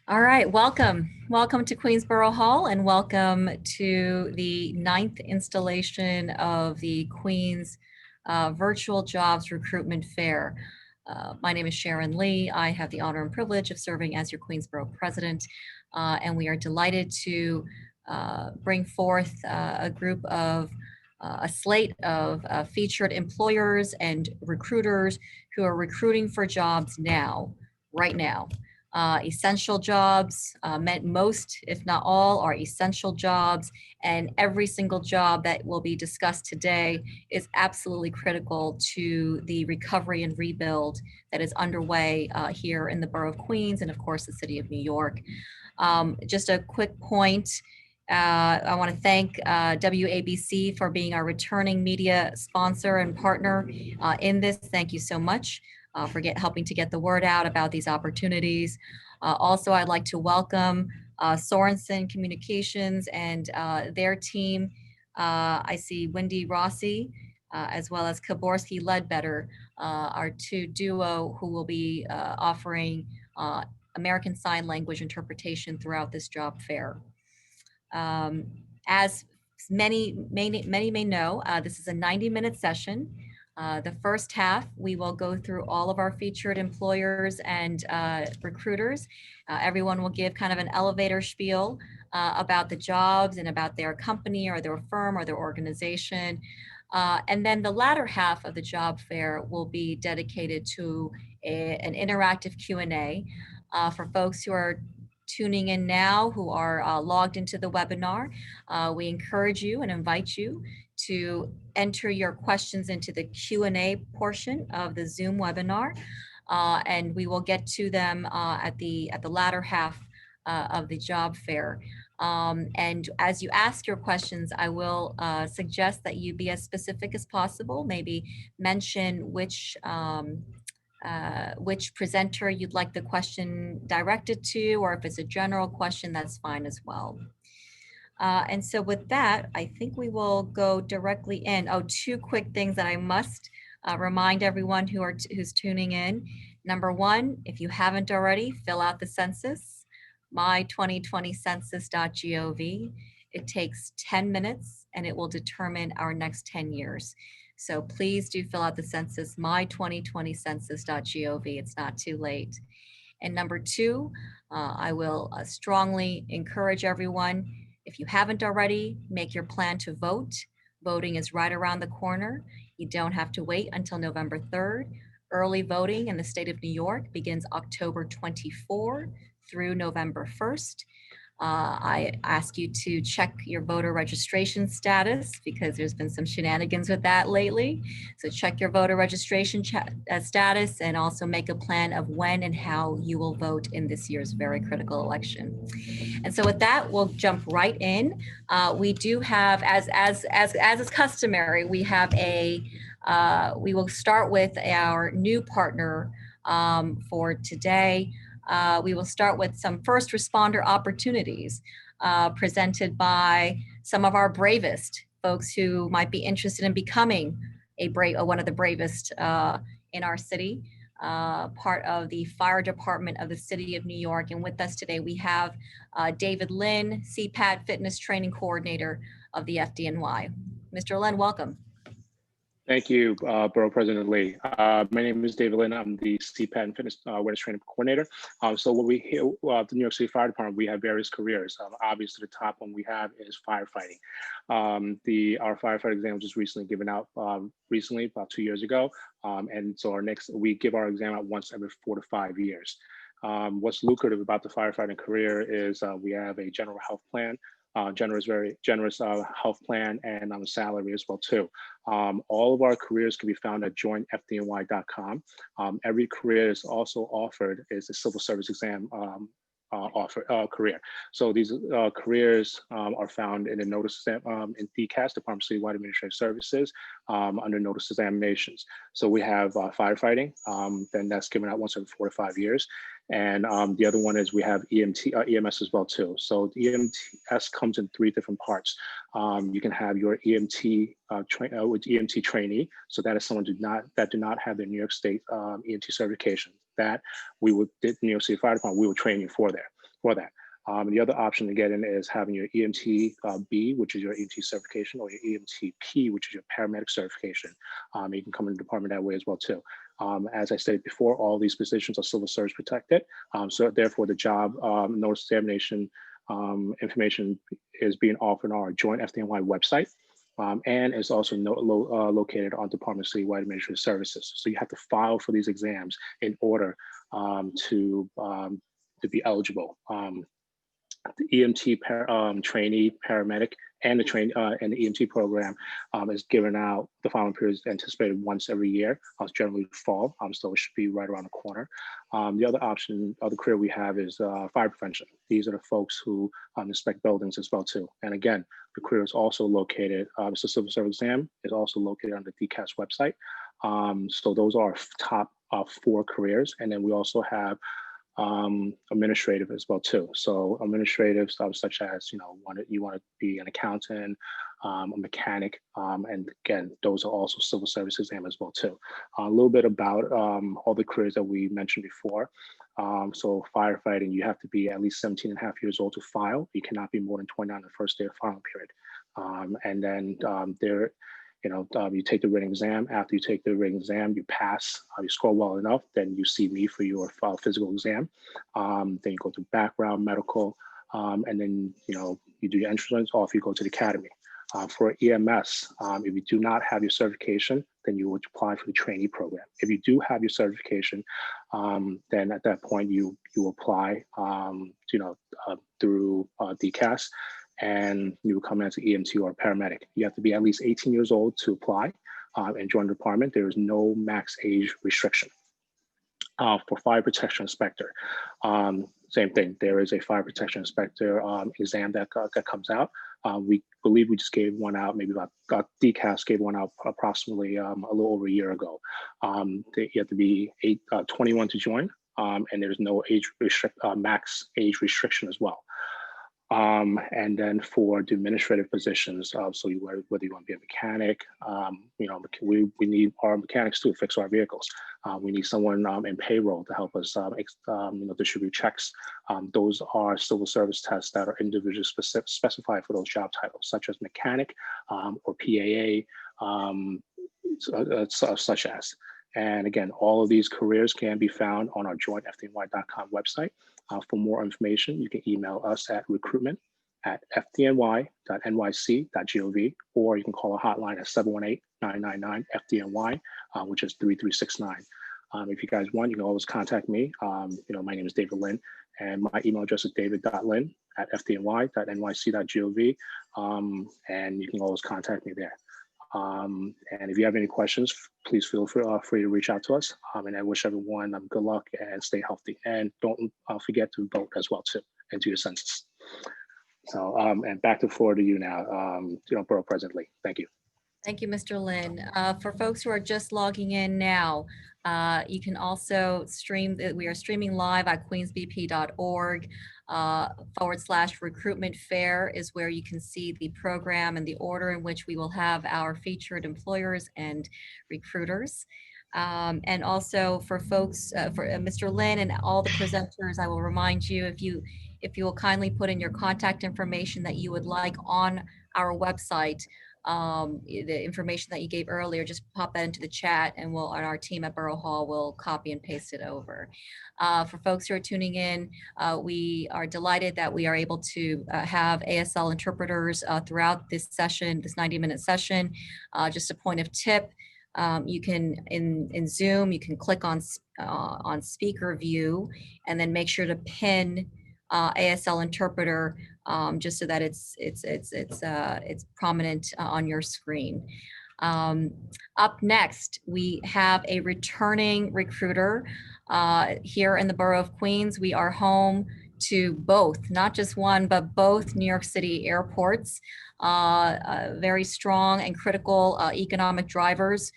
All right, welcome. Welcome to Queensborough Hall and welcome to the 9th installation of the Queens Virtual Jobs Recruitment Fair. My name is Sharon Lee. I have the honor and privilege of serving as your Queensborough president, and we are delighted to bring forth a slate of featured employers and recruiters who are recruiting for jobs now, right now. Essential jobs, most, if not all, are essential jobs, and every single job that will be discussed today is absolutely critical to the recovery and rebuild that is underway here in the Borough of Queens and, of course, the City of New York. Just a quick point. I want to thank WABC for being our returning media sponsor and partner in this. Thank you so much for helping to get the word out about these opportunities. Also, I'd like to welcome Sorenson Communications and their team. I see Wendy Rossi, as well as Kaborski Ledbetter, our two duo who will be offering American Sign Language interpretation throughout this job fair. As many may know, this is a 90-minute session. The first half, we will go through all of our featured employers and recruiters. Everyone will give kind of an elevator spiel about the jobs and about their company or their firm or their organization. And then the latter half of the job fair will be dedicated to an interactive Q&A for folks who are tuning in now, who are logged into the webinar. We encourage you and invite you to enter your questions into the Q&A portion of the Zoom webinar, and we will get to them at the latter half of the job fair. And as you ask your questions, I will suggest that you be as specific as possible, maybe mention which presenter you'd like the question directed to, or if it's a general question, that's fine as well. And so with that, I think we will go directly in. Oh, two quick things that I must remind everyone who's tuning in. Number one, if you haven't already, fill out the census, my2020census.gov. It takes 10 minutes and it will determine our next 10 years. So please do fill out the census, my2020census.gov. It's not too late. And number two, I will strongly encourage everyone, if you haven't already, make your plan to vote. Voting is right around the corner. You don't have to wait until November 3rd. Early voting in the state of New York begins October 24 through November 1st. I ask you to check your voter registration status because there's been some shenanigans with that lately. So check your voter registration status and also make a plan of when and how you will vote in this year's very critical election. And so with that, we'll jump right in. We do have, as is customary, we have we will start with our new partner for today. We will start with some first responder opportunities presented by some of our bravest folks who might be interested in becoming one of the bravest in our city, part of the fire department of the City of New York. And with us today, we have David Lynn, CPAT Fitness Training Coordinator of the FDNY. Mr. Lynn, welcome. Thank you, Borough President Lee. My name is David Lynn. I'm the CPAT and Fitness Awareness Training Coordinator. So what we hear, the New York City Fire Department, we have various careers. Obviously, the top one we have is firefighting. Our firefighter exam was just recently given out recently, about 2 years ago. And so we give our exam out once every 4 to 5 years. What's lucrative about the firefighting career is we have a general health plan, very generous health plan, and on a salary as well too. All of our careers can be found at joinfdny.com. Every career is also offered is a civil service exam career. So these careers are found in the notice in DCAS, Department of Citywide Administrative Services, under notice examinations. So we have firefighting, then that's given out once every 4 to 5 years. And the other one is we have EMS as well too. So the EMS comes in 3 different parts. You can have your EMT with EMT trainee. So that is someone that do not have their New York State EMT certification. That New York City Fire Department, we will train you for there. for that. The other option to get in is having your EMT B, which is your EMT certification, or your EMT P, which is your paramedic certification. You can come in the department that way as well too. As I stated before, all these positions are civil service protected. So therefore the job notice examination information is being offered on our joint FDNY website. And is also located on Department of Citywide Administrative Services. So you have to file for these exams in order to be eligible. The EMT trainee paramedic and the EMT program is given out. The following period is anticipated once every year. It's generally fall, so it should be right around the corner. The other career we have is fire prevention. These are the folks who inspect buildings as well too. And again, the career is also located. It's a civil service exam is also located on the DCAS website. So those are our top 4 careers, and then we also have administrative as well too. So administrative stuff such as, you want to be an accountant, a mechanic, and again, those are also civil service exam as well too. A little bit about all the careers that we mentioned before. So firefighting, you have to be at least 17 and a half years old to file. You cannot be more than 29 on the first day of filing period. And then you take the written exam. After you take the written exam, you pass, you score well enough, then you see me for your physical exam. Then you go through background, medical, and then you do your entrance, or if you go to the academy. For EMS, if you do not have your certification, then you would apply for the trainee program. If you do have your certification, then at that point you apply, through DCAS. And you will come as an EMT or a paramedic. You have to be at least 18 years old to apply and join the department. There is no max age restriction. For fire protection inspector, same thing. There is a fire protection inspector exam that comes out. We believe we just gave one out, maybe about DCAS gave one out approximately a little over a year ago. You have to be 21 to join, and there's no max age restriction as well. And then for the administrative positions, so whether you want to be a mechanic, we need our mechanics to fix our vehicles. We need someone in payroll to help us, distribute checks. Those are civil service tests that are individually specified for those job titles, such as mechanic or PAA, such as. And again, all of these careers can be found on our jointfdny.com website. For more information, you can email us at recruitment@fdny.nyc.gov, or you can call a hotline at 718-999-FDNY, which is 3369. If you guys want, you can always contact me. My name is David Lynn, and my email address is david.lynn@fdny.nyc.gov, and you can always contact me there. And if you have any questions, please feel free to reach out to us. And I wish everyone good luck and stay healthy. And don't forget to vote as well too, and do your census. So, and back to the floor to you now, Borough President Lee. Thank you. Thank you, Mr. Lynn. For folks who are just logging in now, you can also stream. We are streaming live at queensbp.org /recruitment fair is where you can see the program and the order in which we will have our featured employers and recruiters. And also for folks, for Mr. Lynn and all the presenters, I will remind you, if you will kindly put in your contact information that you would like on our website, the information that you gave earlier, just pop that into the chat, and our team at Borough Hall will copy and paste it over. For folks who are tuning in, we are delighted that we are able to have ASL interpreters throughout this session, this 90-minute session. Just a point of tip, you can in Zoom, you can click on speaker view and then make sure to pin ASL interpreter, just so that it's prominent on your screen. Up next, we have a returning recruiter here in the Borough of Queens. We are home to both, not just one, but both New York City airports, very strong and critical economic drivers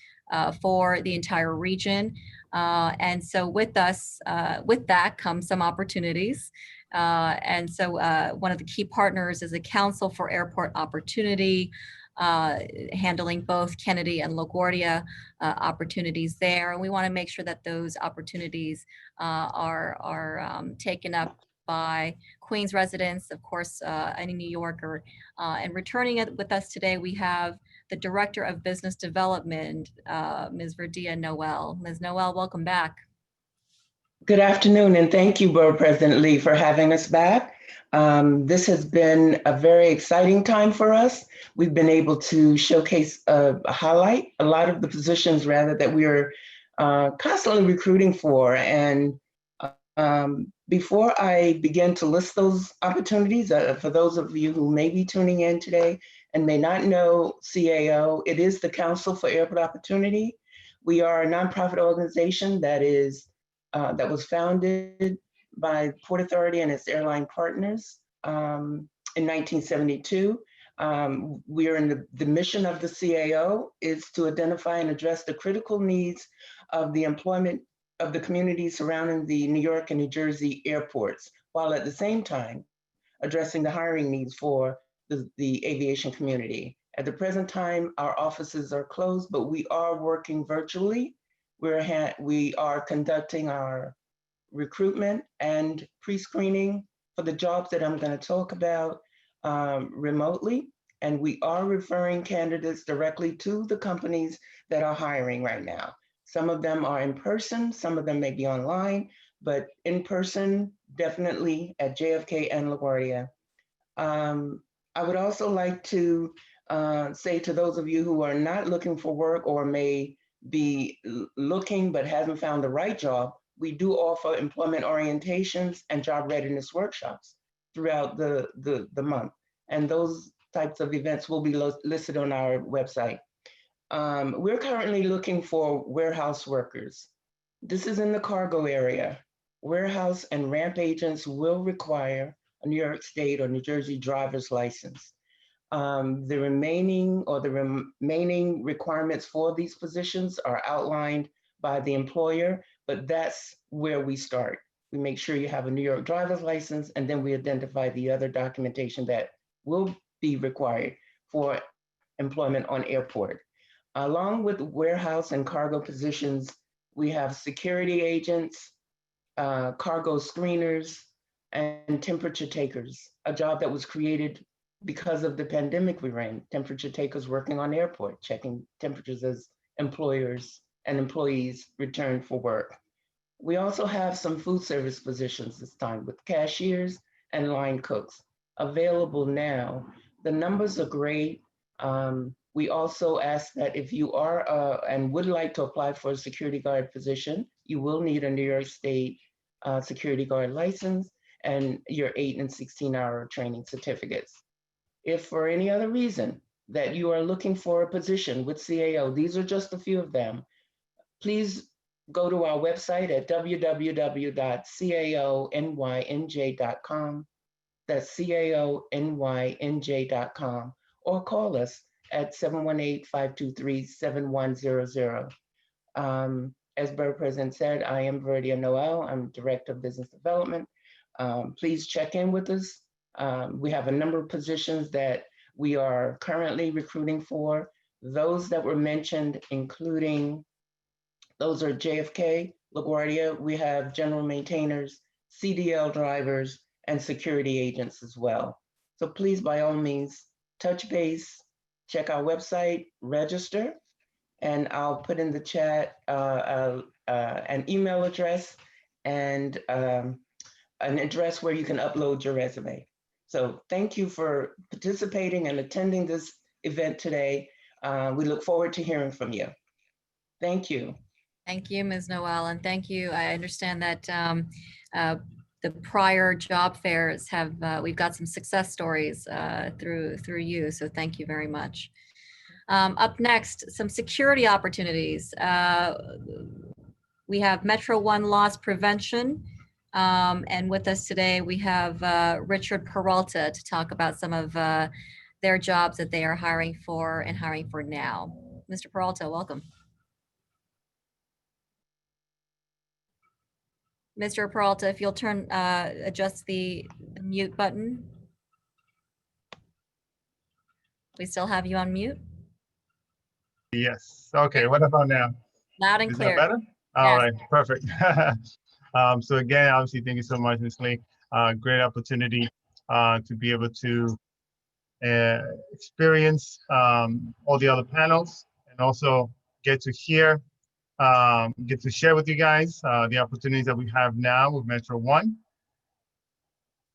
for the entire region. And so with that comes some opportunities. And so one of the key partners is the Council for Airport Opportunity, handling both Kennedy and LaGuardia opportunities there. And we want to make sure that those opportunities are taken up by Queens residents, of course, any New Yorker. And returning it with us today, we have the Director of Business Development, Ms. Verdia Noel. Ms. Noel, welcome back. Good afternoon, and thank you, Borough President Lee, for having us back. This has been a very exciting time for us. We've been able to showcase, highlight a lot of the positions rather that we are constantly recruiting for. And before I begin to list those opportunities, for those of you who may be tuning in today and may not know CAO, it is the Council for Airport Opportunity. We are a nonprofit organization that was founded by Port Authority and its airline partners in 1972. We are in the mission of the CAO is to identify and address the critical needs of the employment of the communities surrounding the New York and New Jersey airports, while at the same time addressing the hiring needs for the aviation community. At the present time, our offices are closed, but we are working virtually. We are conducting our recruitment and pre-screening for the jobs that I'm going to talk about remotely. And we are referring candidates directly to the companies that are hiring right now. Some of them are in person, some of them may be online, but in person, definitely at JFK and LaGuardia. I would also like to say to those of you who are not looking for work or may be looking but haven't found the right job, we do offer employment orientations and job readiness workshops throughout the month. And those types of events will be listed on our website. We're currently looking for warehouse workers. This is in the cargo area. Warehouse and ramp agents will require a New York State or New Jersey driver's license. The remaining requirements for these positions are outlined by the employer, but that's where we start. We make sure you have a New York driver's license, and then we identify the other documentation that will be required for employment on airport. Along with warehouse and cargo positions, we have security agents, cargo screeners, and temperature takers, a job that was created because of the pandemic we ran. Temperature takers working on airport, checking temperatures as employers and employees return for work. We also have some food service positions this time with cashiers and line cooks available now. The numbers are great. We also ask that if you are and would like to apply for a security guard position, you will need a New York State security guard license and your 8 and 16-hour training certificates. If for any other reason that you are looking for a position with CAO, these are just a few of them, please go to our website at www.caonynj.com. That's caonynj.com, or call us at 718-523-7100. As Borough President said, I am Verdia Noel. I'm Director of Business Development. Please check in with us. We have a number of positions that we are currently recruiting for. Those that were mentioned, including, those are JFK, LaGuardia. We have general maintainers, CDL drivers, and security agents as well. So please, by all means, touch base, check our website, register, and I'll put in the chat an email address and an address where you can upload your resume. So thank you for participating and attending this event today. We look forward to hearing from you. Thank you. Thank you, Ms. Noel, and thank you. I understand that the prior job fairs have, we've got some success stories through you, so thank you very much. Up next, some security opportunities. We have MetroOne loss prevention, and with us today we have Richard Peralta to talk about some of their jobs that they are hiring for and hiring for now. Mr. Peralta, welcome. Mr. Peralta, if you'll turn, adjust the mute button. We still have you on mute? Yes. Okay, what about now? Loud and Is clear. that better? All right, perfect. So again, obviously, thank you so much, Ms. Lee. great opportunity to be able to experience all the other panels and also get to hear, get to share with you guys the opportunities that we have now with MetroOne.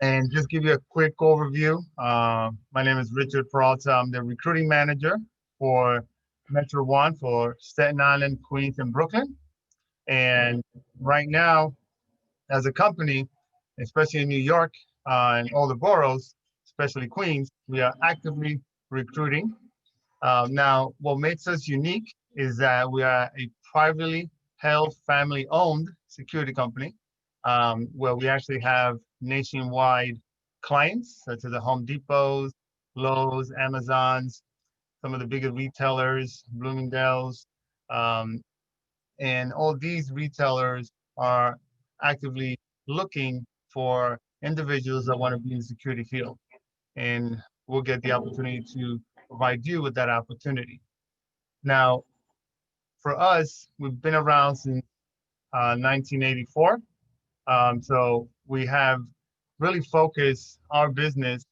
And just give you a quick overview. My name is Richard Peralta. I'm the recruiting manager for MetroOne for Staten Island, Queens, and Brooklyn. And right now, as a company, especially in New York and all the boroughs, especially Queens, we are actively recruiting. Now, what makes us unique is that we are a privately held, family-owned security company, where we actually have nationwide clients, such as the Home Depots, Lowe's, Amazons, some of the bigger retailers, Bloomingdale's, and all these retailers are actively looking for individuals that want to be in the security field. And we'll get the opportunity to provide you with that opportunity. Now, for us, we've been around since 1984. So we have really focused our business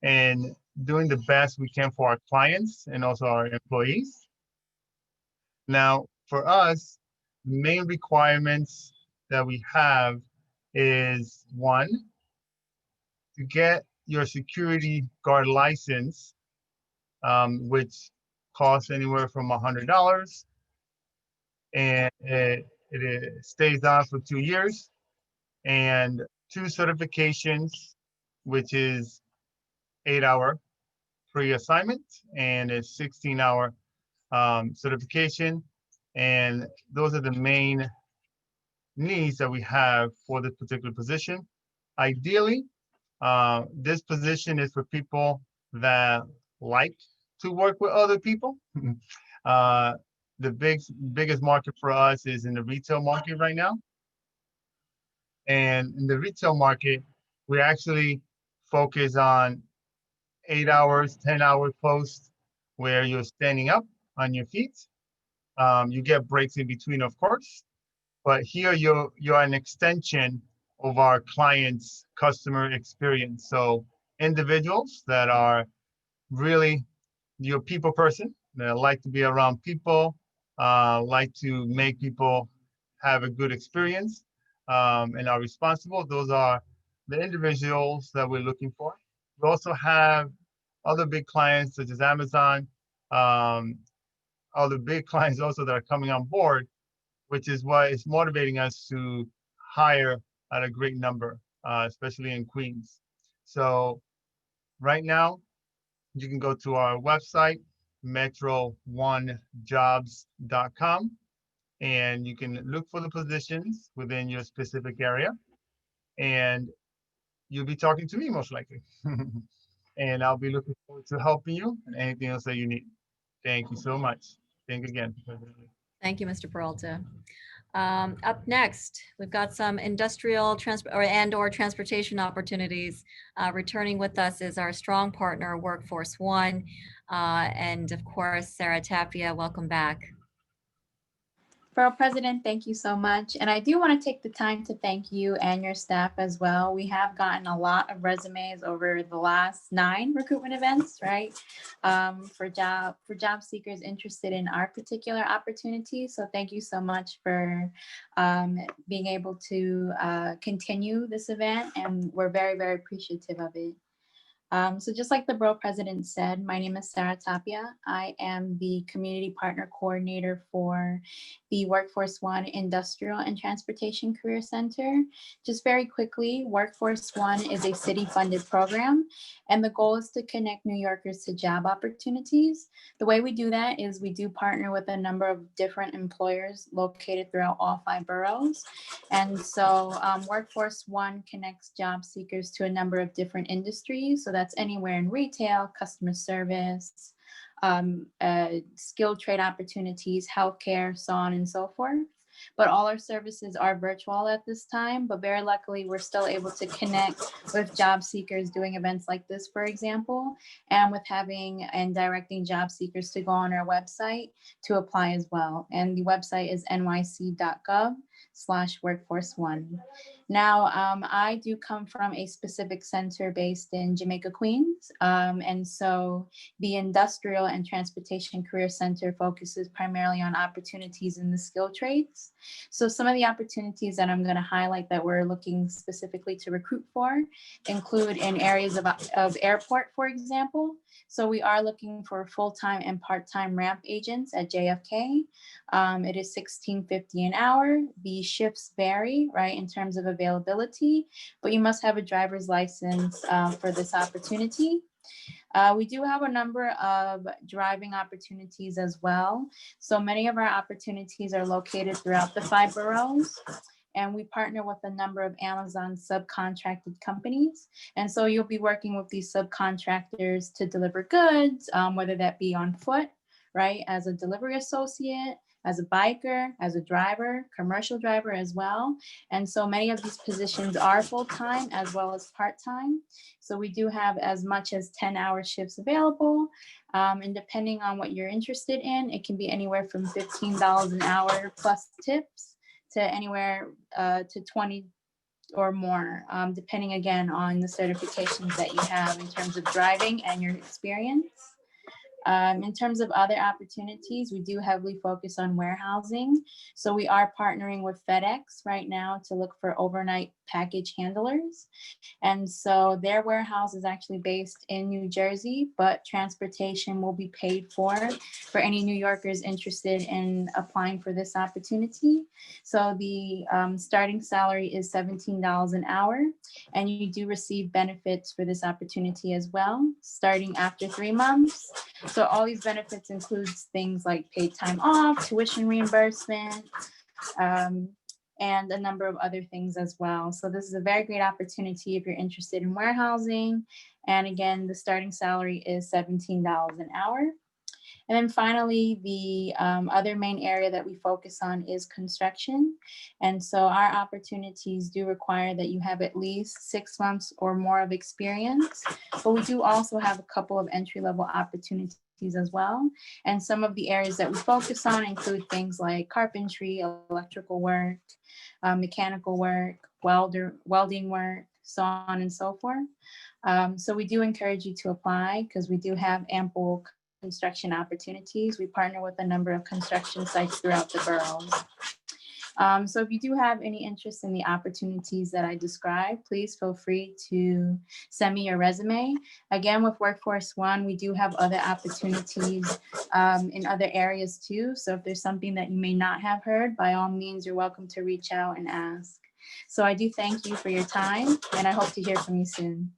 in doing the best we can for our clients and also our employees. Now, for us, the main requirements that we have is one, to get your security guard license, which costs anywhere from $100, and it stays on for 2 years, and 2 certifications, which is 8-hour pre-assignment and a 16-hour certification. And those are the main needs that we have for this particular position. Ideally, this position is for people that like to work with other people. The biggest market for us is in the retail market right now. And in the retail market, we actually focus on 8 hours, 10-hour posts where you're standing up on your feet. You get breaks in between, of course, but here you're an extension of our clients' customer experience. So individuals that are really your people person, that like to be around people, like to make people have a good experience, and are responsible. Those are the individuals that we're looking for. We also have other big clients such as Amazon, other big clients also that are coming on board, which is why it's motivating us to hire at a great number, especially in Queens. So right now, you can go to our website, MetroOneJobs.com, and you can look for the positions within your specific area, and you'll be talking to me most likely. And I'll be looking forward to helping you and anything else that you need. Thank you so much. Thank you again. Thank you, Mr. Peralta. Up next, we've got some industrial or transportation opportunities. Returning with us is our strong partner, Workforce One, and of course, Sarah Tapia. Welcome back. Borough President, thank you so much. And I do want to take the time to thank you and your staff as well. We have gotten a lot of resumes over the last 9 recruitment events, right? For job seekers interested in our particular opportunity. So thank you so much for being able to continue this event. And we're very, very appreciative of it. So just like the Borough President said, my name is Sarah Tapia. I am the Community Partner Coordinator for the Workforce One Industrial and Transportation Career Center. Just very quickly, Workforce One is a city-funded program, and the goal is to connect New Yorkers to job opportunities. The way we do that is we do partner with a number of different employers located throughout all 5 boroughs. And so Workforce One connects job seekers to a number of different industries. So that's anywhere in retail, customer service, skilled trade opportunities, healthcare, so on and so forth. But all our services are virtual at this time, but very luckily we're still able to connect with job seekers doing events like this, for example, and with having and directing job seekers to go on our website to apply as well. And the website is nyc.gov/workforce1. Now, I do come from a specific center based in Jamaica, Queens. And so the Industrial and Transportation Career Center focuses primarily on opportunities in the skilled trades. So some of the opportunities that I'm going to highlight that we're looking specifically to recruit for include in areas of airport, for example. So we are looking for full-time and part-time ramp agents at JFK. It is $16.50 an hour. The shifts vary, right, in terms of availability, but you must have a driver's license for this opportunity. We do have a number of driving opportunities as well. So many of our opportunities are located throughout the 5 boroughs. And we partner with a number of Amazon subcontracted companies. And so you'll be working with these subcontractors to deliver goods, whether that be on foot, right, as a delivery associate, as a biker, as a driver, commercial driver as well. And so many of these positions are full-time as well as part-time. So we do have as much as 10-hour shifts available. And depending on what you're interested in, it can be anywhere from $15 an hour plus tips to anywhere to 20 or more, depending again on the certifications that you have in terms of driving and your experience. In terms of other opportunities, we do heavily focus on warehousing. So we are partnering with FedEx right now to look for overnight package handlers. And so their warehouse is actually based in New Jersey, but transportation will be paid for any New Yorkers interested in applying for this opportunity. So the starting salary is $17 an hour, and you do receive benefits for this opportunity as well, starting after 3 months. So all these benefits includes things like paid time off, tuition reimbursement, and a number of other things as well. So this is a very great opportunity if you're interested in warehousing. And again, the starting salary is $17 an hour. And then finally, the other main area that we focus on is construction. And so our opportunities do require that you have at least 6 months or more of experience, but we do also have a couple of entry-level opportunities as well. And some of the areas that we focus on include things like carpentry, electrical work, mechanical work, welding work, so on and so forth. So we do encourage you to apply because we do have ample construction opportunities. We partner with a number of construction sites throughout the boroughs. So if you do have any interest in the opportunities that I described, please feel free to send me your resume. Again, with Workforce One, we do have other opportunities in other areas too. So if there's something that you may not have heard, by all means, you're welcome to reach out and ask. So I do thank you for your time, and I hope to hear from you soon.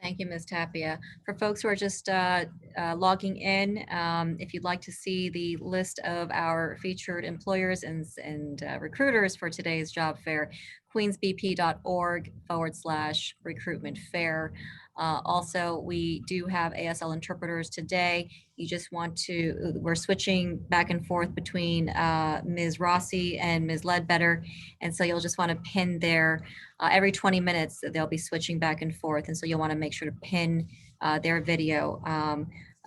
Thank you, Ms. Tapia. For folks who are just logging in, if you'd like to see the list of our featured employers and recruiters for today's job fair, queensbp.org/recruitment fair. Also, we do have ASL interpreters today. You just want to, we're switching back and forth between Ms. Rossi and Ms. Ledbetter. And so you'll just want to pin their, every 20 minutes, they'll be switching back and forth. And so you'll want to make sure to pin their video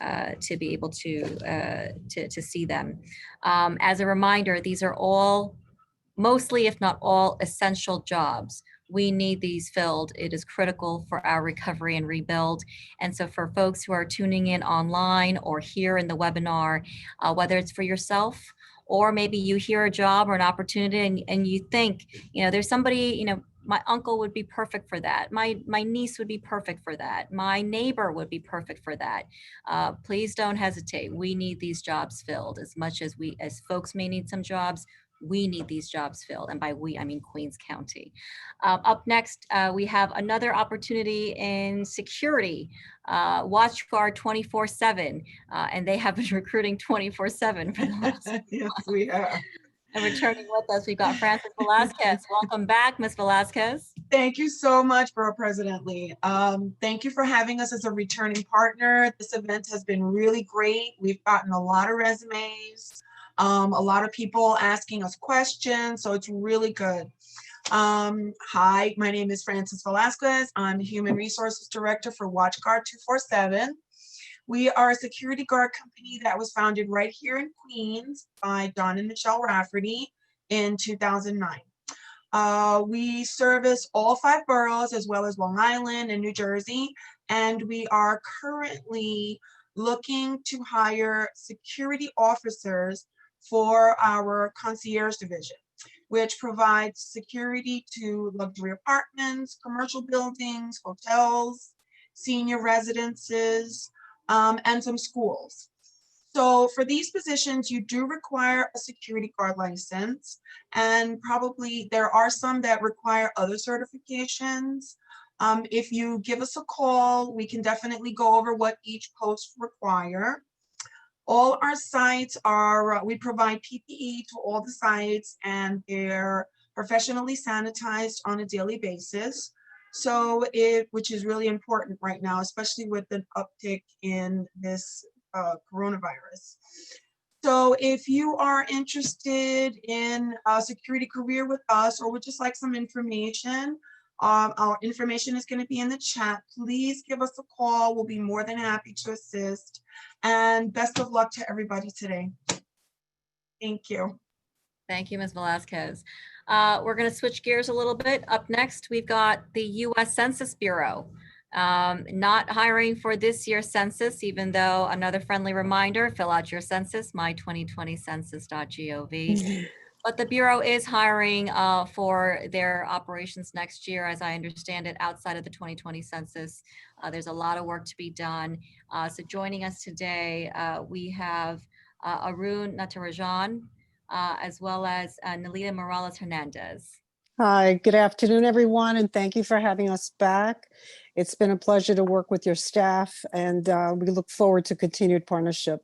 to be able to see them. As a reminder, these are all, mostly, if not all, essential jobs. We need these filled. It is critical for our recovery and rebuild. And so for folks who are tuning in online or here in the webinar, whether it's for yourself or maybe you hear a job or an opportunity and you think, you know, there's somebody, you know, my uncle would be perfect for that. My niece would be perfect for that. My neighbor would be perfect for that. Please don't hesitate. We need these jobs filled as much as folks may need some jobs. We need these jobs filled. And by we, I mean Queens County. Up next, we have another opportunity in security, Watchguard 24/7. And they have been recruiting 24/7 for the last Yes, we have. And returning with us, we've got Frances Velasquez. Welcome back, Ms. Velasquez. Thank you so much, Borough President Lee. Thank you for having us as a returning partner. This event has been really great. We've gotten a lot of resumes, a lot of people asking us questions, so it's really good. Hi, my name is Frances Velasquez. I'm the Human Resources Director for Watchguard 24/7. We are a security guard company that was founded right here in Queens by Don and Michelle Rafferty in 2009. We service all 5 boroughs as well as Long Island and New Jersey, and we are currently looking to hire security officers for our concierge division, which provides security to luxury apartments, commercial buildings, hotels, senior residences, and some schools. So for these positions, you do require a security guard license, and probably there are some that require other certifications. If you give us a call, we can definitely go over what each post require. All our sites are, we provide PPE to all the sites, and they're professionally sanitized on a daily basis. So which is really important right now, especially with an uptick in this coronavirus. So if you are interested in a security career with us, or would just like some information, our information is going to be in the chat. Please give us a call. We'll be more than happy to assist. And best of luck to everybody today. Thank you. Thank you, Ms. Velasquez. We're going to switch gears a little bit. Up next, we've got the U.S. Census Bureau. Not hiring for this year's census, even though another friendly reminder, fill out your census, my2020census.gov. But the Bureau is hiring for their operations next year, as I understand it, outside of the 2020 census. There's a lot of work to be done. So joining us today, we have Arun Natarajan, as well as Nelita Morales Hernandez. Hi, good afternoon, everyone, and thank you for having us back. It's been a pleasure to work with your staff, and we look forward to continued partnership.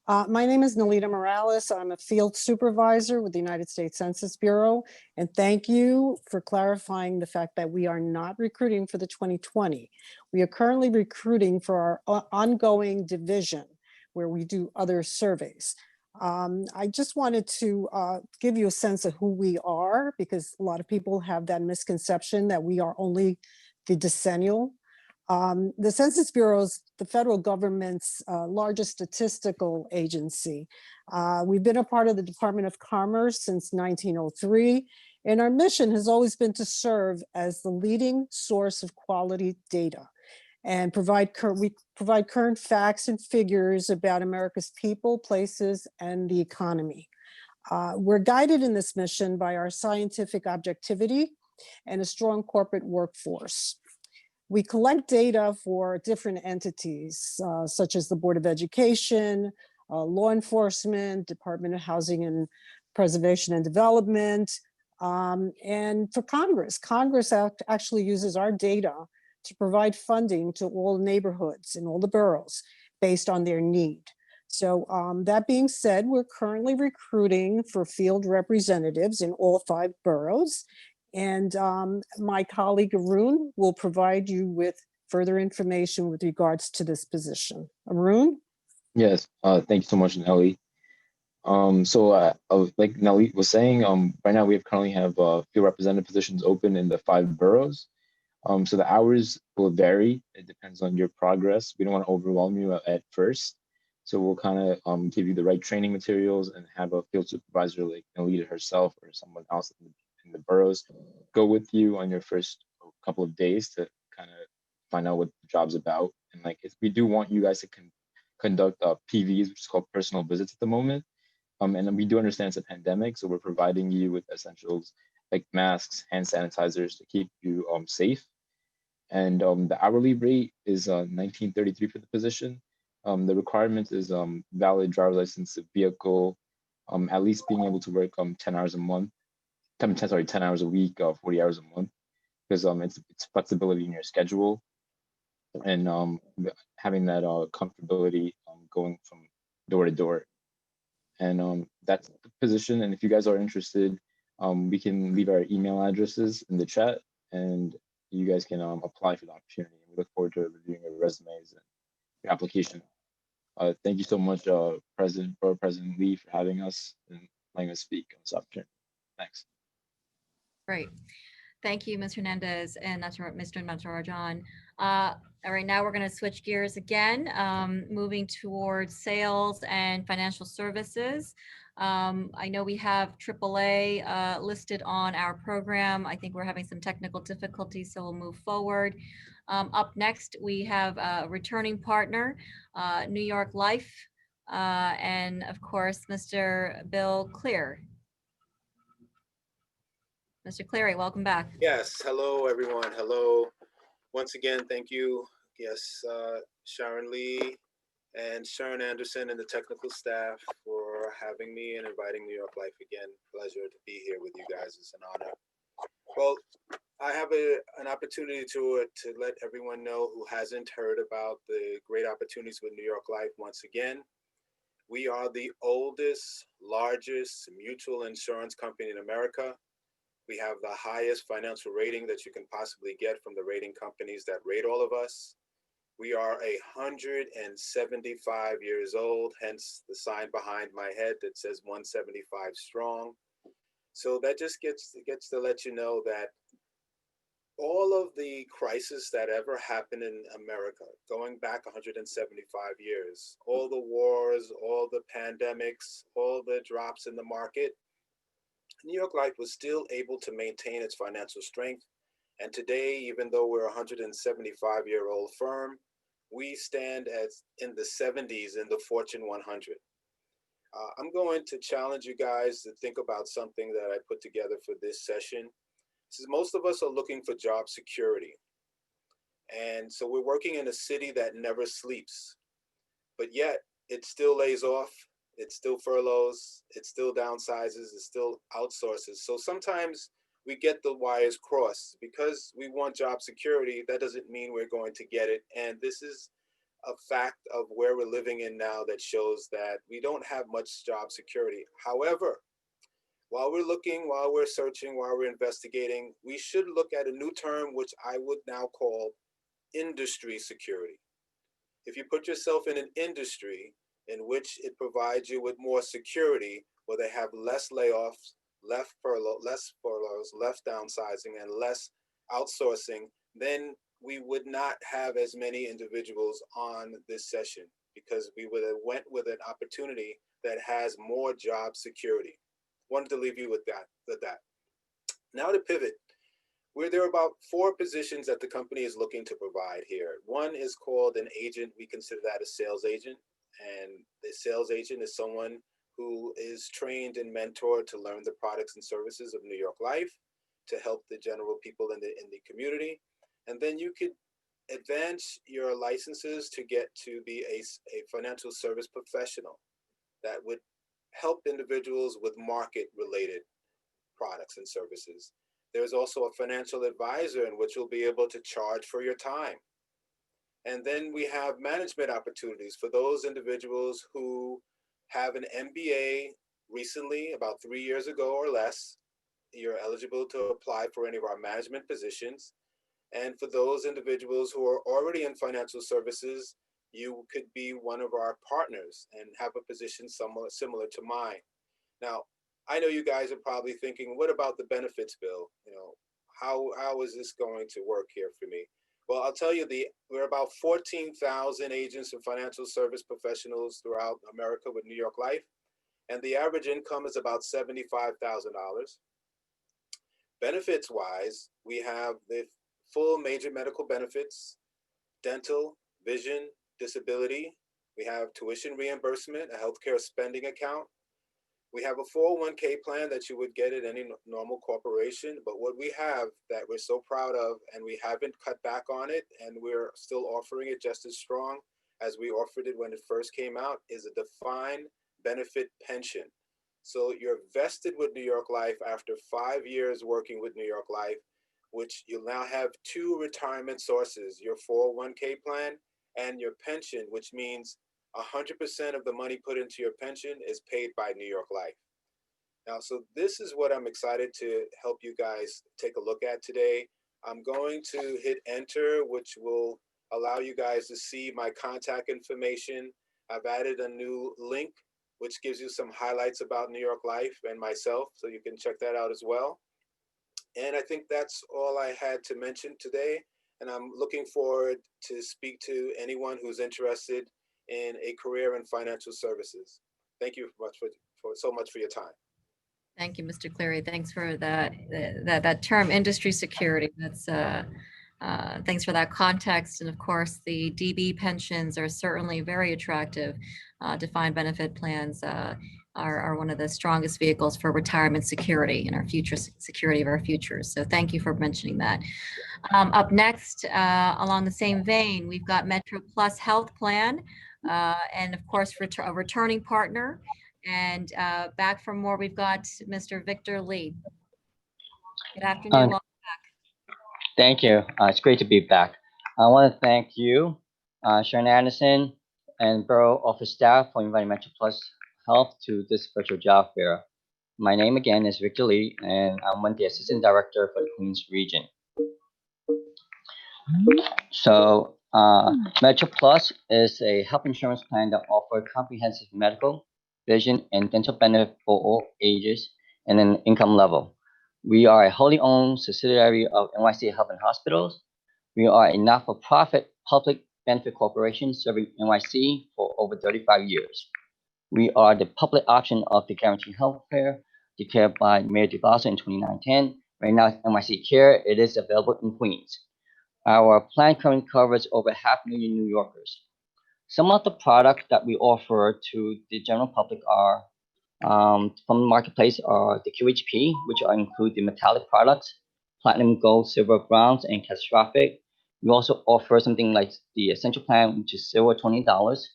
My name is Nelita Morales. I'm a field supervisor with the United States Census Bureau, and thank you for clarifying the fact that we are not recruiting for the 2020. We are currently recruiting for our ongoing division, where we do other surveys. I just wanted to give you a sense of who we are, because a lot of people have that misconception that we are only the decennial. The Census Bureau is the federal government's largest statistical agency. We've been a part of the Department of Commerce since 1903, and our mission has always been to serve as the leading source of quality data and we provide current facts and figures about America's people, places, and the economy. We're guided in this mission by our scientific objectivity and a strong corporate workforce. We collect data for different entities, such as the Board of Education, law enforcement, Department of Housing and Preservation and Development, and for Congress. Congress actually uses our data to provide funding to all neighborhoods in all the boroughs based on their need. So that being said, we're currently recruiting for field representatives in all 5 boroughs. And my colleague Arun will provide you with further information with regards to this position. Arun? Yes, thank you so much, Nelly. Like Nelly was saying, right now we currently have field representative positions open in the 5 boroughs. So the hours will vary. It depends on your progress. We don't want to overwhelm you at first. So we'll kind of give you the right training materials and have a field supervisor like Nelita herself or someone else in the boroughs go with you on your first couple of days to kind of find out what the job's about. And like, we do want you guys to conduct PVs, which is called personal visits at the moment. And then we do understand it's a pandemic, so we're providing you with essentials like masks, hand sanitizers to keep you safe. And the hourly rate is $19.33 for the position. The requirement is valid driver's license, vehicle, at least being able to work 10 hours a month, 10 hours a week, 40 hours a month, because it's flexibility in your schedule and having that comfortability going from door to door. And that's the position. And if you guys are interested, we can leave our email addresses in the chat, and you guys can apply for the opportunity. We look forward to reviewing your resumes and your application. Thank you so much, Borough President Lee, for having us and letting us speak on this opportunity. Thanks. Great. Thank you, Ms. Hernandez and Mr. Natarajan. All right, now we're going to switch gears again, moving towards sales and financial services. I know we have AAA listed on our program. I think we're having some technical difficulties, so we'll move forward. Up next, we have a returning partner, New York Life, and of course, Mr. Bill Clear. Mr. Cleary, welcome back. Yes, hello everyone. Hello. Once again, thank you. Yes, Sharon Lee and Sharon Anderson and the technical staff for having me and inviting New York Life again. Pleasure to be here with you guys. It's an honor. Well, I have an opportunity to let everyone know who hasn't heard about the great opportunities with New York Life once again. We are the oldest, largest mutual insurance company in America. We have the highest financial rating that you can possibly get from the rating companies that rate all of us. We are 175 years old, hence the sign behind my head that says 175 strong. So that just gets to let you know that all of the crises that ever happened in America, going back 175 years, all the wars, all the pandemics, all the drops in the market, New York Life was still able to maintain its financial strength. And today, even though we're a 175-year-old firm, we stand as in the 70s in the Fortune 100. I'm going to challenge you guys to think about something that I put together for this session. This is, most of us are looking for job security. And so we're working in a city that never sleeps, but yet it still lays off, it still furloughs, it still downsizes, it still outsources. So sometimes we get the wires crossed. Because we want job security, that doesn't mean we're going to get it. And this is a fact of where we're living in now that shows that we don't have much job security. However, while we're looking, while we're searching, while we're investigating, we should look at a new term, which I would now call industry security. If you put yourself in an industry in which it provides you with more security, where they have less layoffs, less furloughs, less downsizing, and less outsourcing, then we would not have as many individuals on this session, because we would have went with an opportunity that has more job security. Wanted to leave you with that. Now to pivot, there are about 4 positions that the company is looking to provide here. One is called an agent. We consider that a sales agent. And the sales agent is someone who is trained and mentored to learn the products and services of New York Life to help the general people in the community. And then you could advance your licenses to get to be a financial service professional that would help individuals with market-related products and services. There's also a financial advisor in which you'll be able to charge for your time. And then we have management opportunities for those individuals who have an MBA recently, about 3 years ago or less. You're eligible to apply for any of our management positions. And for those individuals who are already in financial services, you could be one of our partners and have a position somewhat similar to mine. Now, I know you guys are probably thinking, what about the benefits bill? You know, how is this going to work here for me? Well, I'll tell you, we're about 14,000 agents and financial service professionals throughout America with New York Life, and the average income is about $75,000. Benefits-wise, we have the full major medical benefits, dental, vision, disability. We have tuition reimbursement, a healthcare spending account. We have a 401k plan that you would get at any normal corporation, but what we have that we're so proud of, and we haven't cut back on it, and we're still offering it just as strong as we offered it when it first came out, is a defined benefit pension. So you're vested with New York Life after 5 years working with New York Life, which you'll now have 2 retirement sources, your 401k plan and your pension, which means 100% of the money put into your pension is paid by New York Life. Now, so this is what I'm excited to help you guys take a look at today. I'm going to hit enter, which will allow you guys to see my contact information. I've added a new link, which gives you some highlights about New York Life and myself, so you can check that out as well. And I think that's all I had to mention today. And I'm looking forward to speak to anyone who's interested in a career in financial services. Thank you much for so much for your time. Thank you, Mr. Cleary. Thanks for that term, industry security. That's thanks for that context. And of course, the DB pensions are certainly very attractive. Defined benefit plans are one of the strongest vehicles for retirement security and our future security of our futures. So thank you for mentioning that. Up next, along the same vein, we've got MetroPlus Health Plan, and of course, a returning partner. And back for more, we've got Mr. Victor Lee. Good afternoon. Welcome back. Thank you. It's great to be back. I want to thank you, Sharon Anderson, and Borough Office staff for inviting MetroPlus Health to this virtual job fair. My name again is Victor Lee, and I'm one of the Assistant Director for the Queens region. So MetroPlus is a health insurance plan that offers comprehensive medical, vision, and dental benefit for all ages and an income level. We are a wholly owned subsidiary of NYC Health and Hospitals. We are a not-for-profit public benefit corporation serving NYC for over 35 years. We are the public option of the guaranteed health care declared by Mayor de Blasio in 2019. Right now, it's NYC Care. It is available in Queens. Our plan currently covers over 500,000 New Yorkers. Some of the products that we offer to the general public are from the marketplace are the QHP, which include the metallic products, platinum, gold, silver, bronze, and catastrophic. We also offer something like the essential plan, which is $20.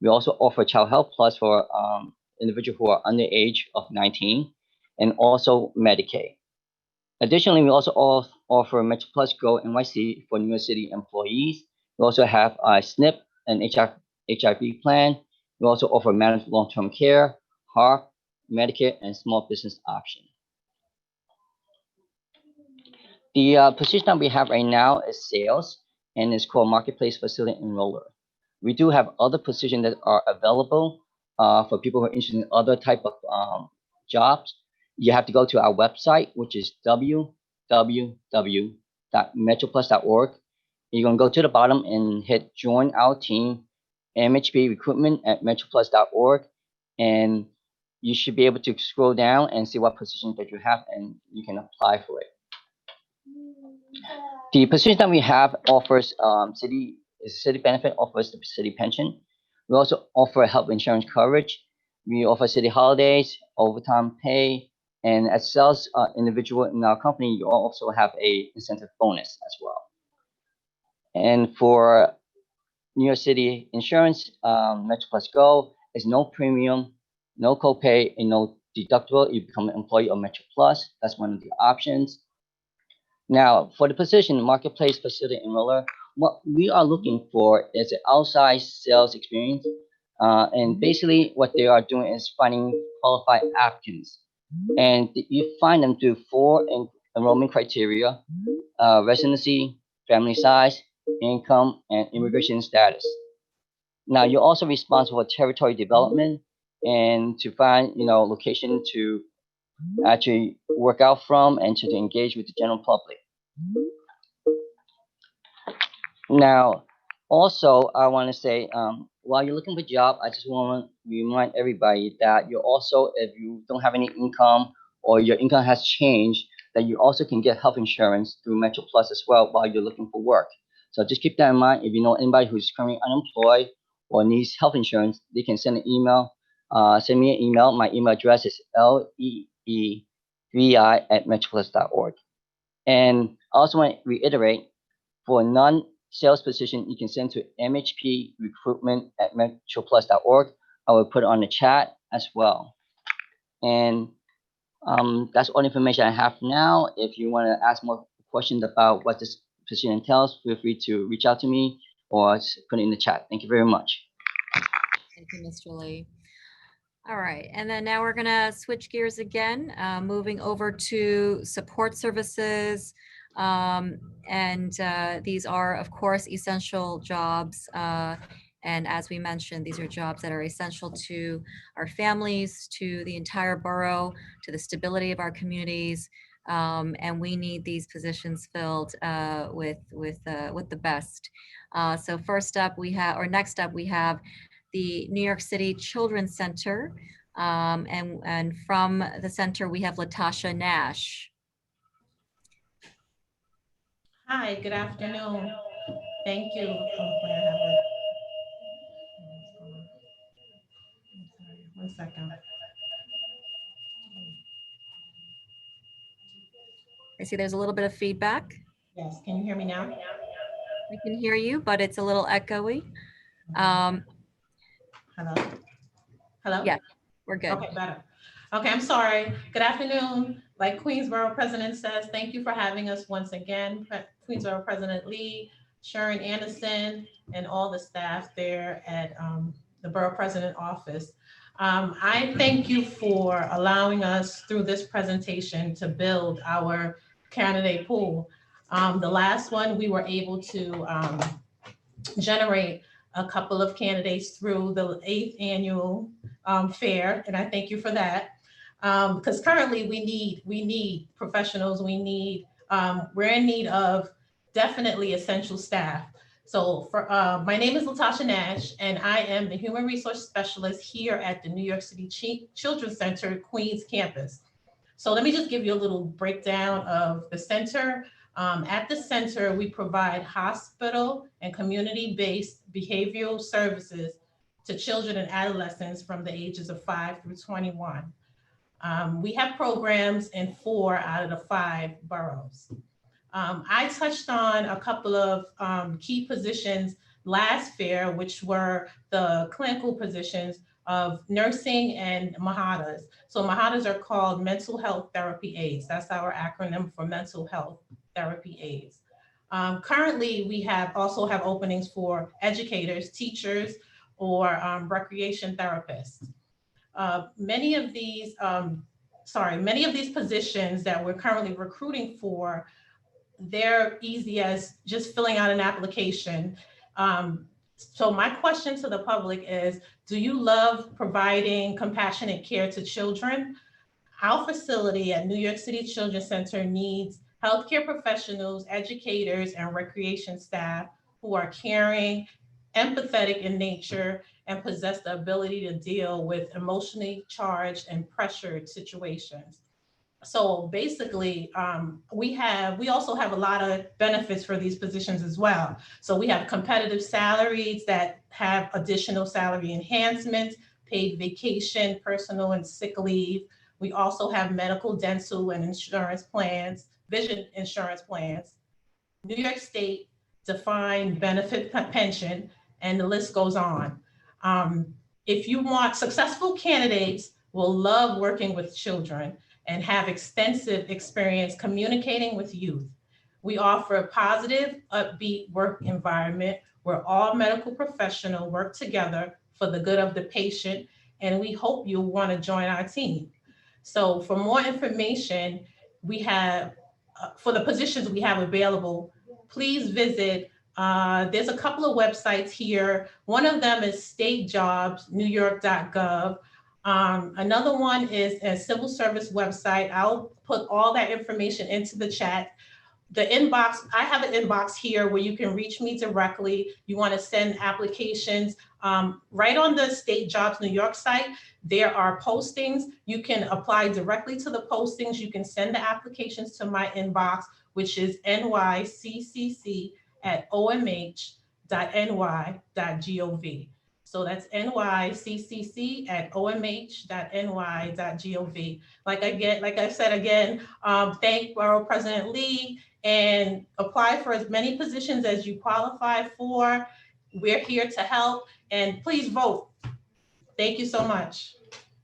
We also offer Child Health Plus for individuals who are under the age of 19, and also Medicaid. Additionally, we also offer MetroPlus Go NYC for New York City employees. We also have a SNP and HIV plan. We also offer managed long-term care, HARP, Medicare, and small business option. The position that we have right now is sales, and it's called Marketplace Facility Enroller. We do have other positions that are available for people who are interested in other type of jobs. You have to go to our website, which is www.metroplus.org. You're going to go to the bottom and hit Join Our Team, MHP Recruitment at metroplus.org, and you should be able to scroll down and see what positions that you have, and you can apply for it. The position that we have offers city benefit, offers the city pension. We also offer health insurance coverage. We offer city holidays, overtime pay, and as sales individual in our company, you also have a incentive bonus as well. And for New York City insurance, MetroPlus Go is no premium, no copay, and no deductible. You become an employee of MetroPlus. That's one of the options. Now, for the position, Marketplace Facility Enroller, what we are looking for is an outside sales experience. And basically what they are doing is finding qualified applicants. And you find them through 4 enrollment criteria: residency, family size, income, and immigration status. Now, you're also responsible for territory development and to find, location to actually work out from and to engage with the general public. Now, also, I want to say, while you're looking for a job, I just want to remind everybody that you're also, if you don't have any income or your income has changed, that you also can get health insurance through MetroPlus as well while you're looking for work. So just keep that in mind. If you know anybody who's currently unemployed or needs health insurance, they can send an email. Send me an email. My email address is leevi@metroplus.org. And I also want to reiterate, for non-sales position, you can send to mhprecruitment@metroplus.org. I will put it on the chat as well. And that's all the information I have now. If you want to ask more questions about what this position entails, feel free to reach out to me or put it in the chat. Thank you very much. Thank you, Mr. Lee. All right, and then now we're going to switch gears again, moving over to support services. These are, of course, essential jobs. And as we mentioned, these are jobs that are essential to our families, to the entire borough, to the stability of our communities. And we need these positions filled with the best. So next up, we have the New York City Children's Center, And from the center, we have Latasha Nash. Hi, good afternoon. Thank you. One second. I see there's a little bit of feedback. Yes, can you hear me now? We can hear you, but it's a little echoey. Hello? Hello? Yeah, we're good. Okay, better. Okay, I'm sorry. Good afternoon. Like Queensborough President says, thank you for having us once again. Queensborough President Lee, Sharon Anderson, and all the staff there at the Borough President Office. I thank you for allowing us through this presentation to build our candidate pool. The last one, we were able to generate a couple of candidates through the 8th annual fair, and I thank you for that. Because currently we need professionals, we're in need of definitely essential staff. So my name is Latasha Nash, and I am the Human Resource Specialist here at the New York City Children's Center Queens campus. So let me just give you a little breakdown of the center. At the center, we provide hospital and community-based behavioral services to children and adolescents from the ages of 5 through 21. We have programs in 4 out of the 5 boroughs. I touched on a couple of key positions last fair, which were the clinical positions of nursing and MAHADAs. So MAHADAs are called mental health therapy aides. That's our acronym for mental health therapy aides. Currently, we also have openings for educators, teachers, or recreation therapists. Many of these positions that we're currently recruiting for, they're easy as just filling out an application. So my question to the public is, do you love providing compassionate care to children? Our facility at New York City Children's Center needs healthcare professionals, educators, and recreation staff who are caring, empathetic in nature, and possess the ability to deal with emotionally charged and pressured situations. So basically, we also have a lot of benefits for these positions as well. So we have competitive salaries that have additional salary enhancements, paid vacation, personal and sick leave. We also have medical, dental, and insurance plans, vision insurance plans, New York State defined benefit pension, and the list goes on. If you want, successful candidates will love working with children and have extensive experience communicating with youth. We offer a positive, upbeat work environment where all medical professionals work together for the good of the patient, and we hope you'll want to join our team. So for more information, we have, for the positions we have available, please visit, there's a couple of websites here. One of them is statejobsnewyork.gov. Another one is a civil service website. I'll put all that information into the chat. The inbox, I have an inbox here where you can reach me directly. You want to send applications. Right on the State Jobs New York site, there are postings. You can apply directly to the postings. You can send the applications to my inbox, which is nyccc@omh.ny.gov. So that's nyccc@omh.ny.gov. Like I said again, thank Borough President Lee and apply for as many positions as you qualify for. We're here to help, and please vote. Thank you so much.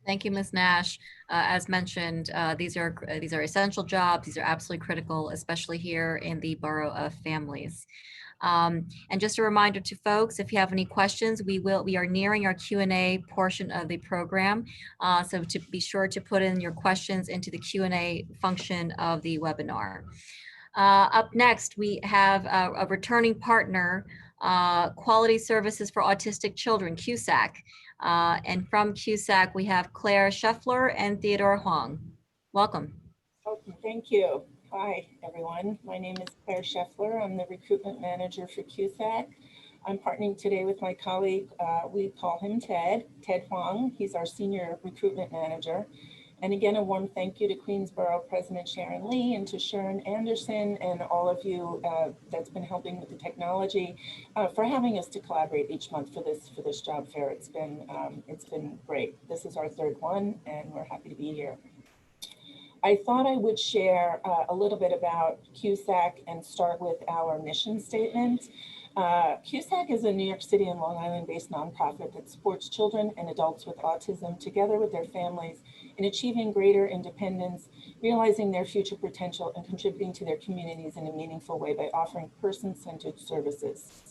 Thank you, Ms. Nash. As mentioned, these are essential jobs. These are absolutely critical, especially here in the Borough of Families. And just a reminder to folks, if you have any questions, we are nearing our Q&A portion of the program. So to be sure to put in your questions into the Q&A function of the webinar. Up next, we have a returning partner, Quality Services for Autistic Children, QSAC. And from QSAC, we have Claire Scheffler and Theodore Huang. Welcome. Okay, thank you. Hi, everyone. My name is Claire Scheffler. I'm the recruitment manager for QSAC. I'm partnering today with my colleague. We call him Ted Huang. He's our senior recruitment manager. And again, a warm thank you to Queensborough President Sharon Lee and to Sharon Anderson and all of you that's been helping with the technology for having us to collaborate each month for this job fair. It's been great. This is our third one, and we're happy to be here. I thought I would share a little bit about CUSAC and start with our mission statement. CUSAC is a New York City and Long Island-based nonprofit that supports children and adults with autism together with their families in achieving greater independence, realizing their future potential, and contributing to their communities in a meaningful way by offering person-centered services.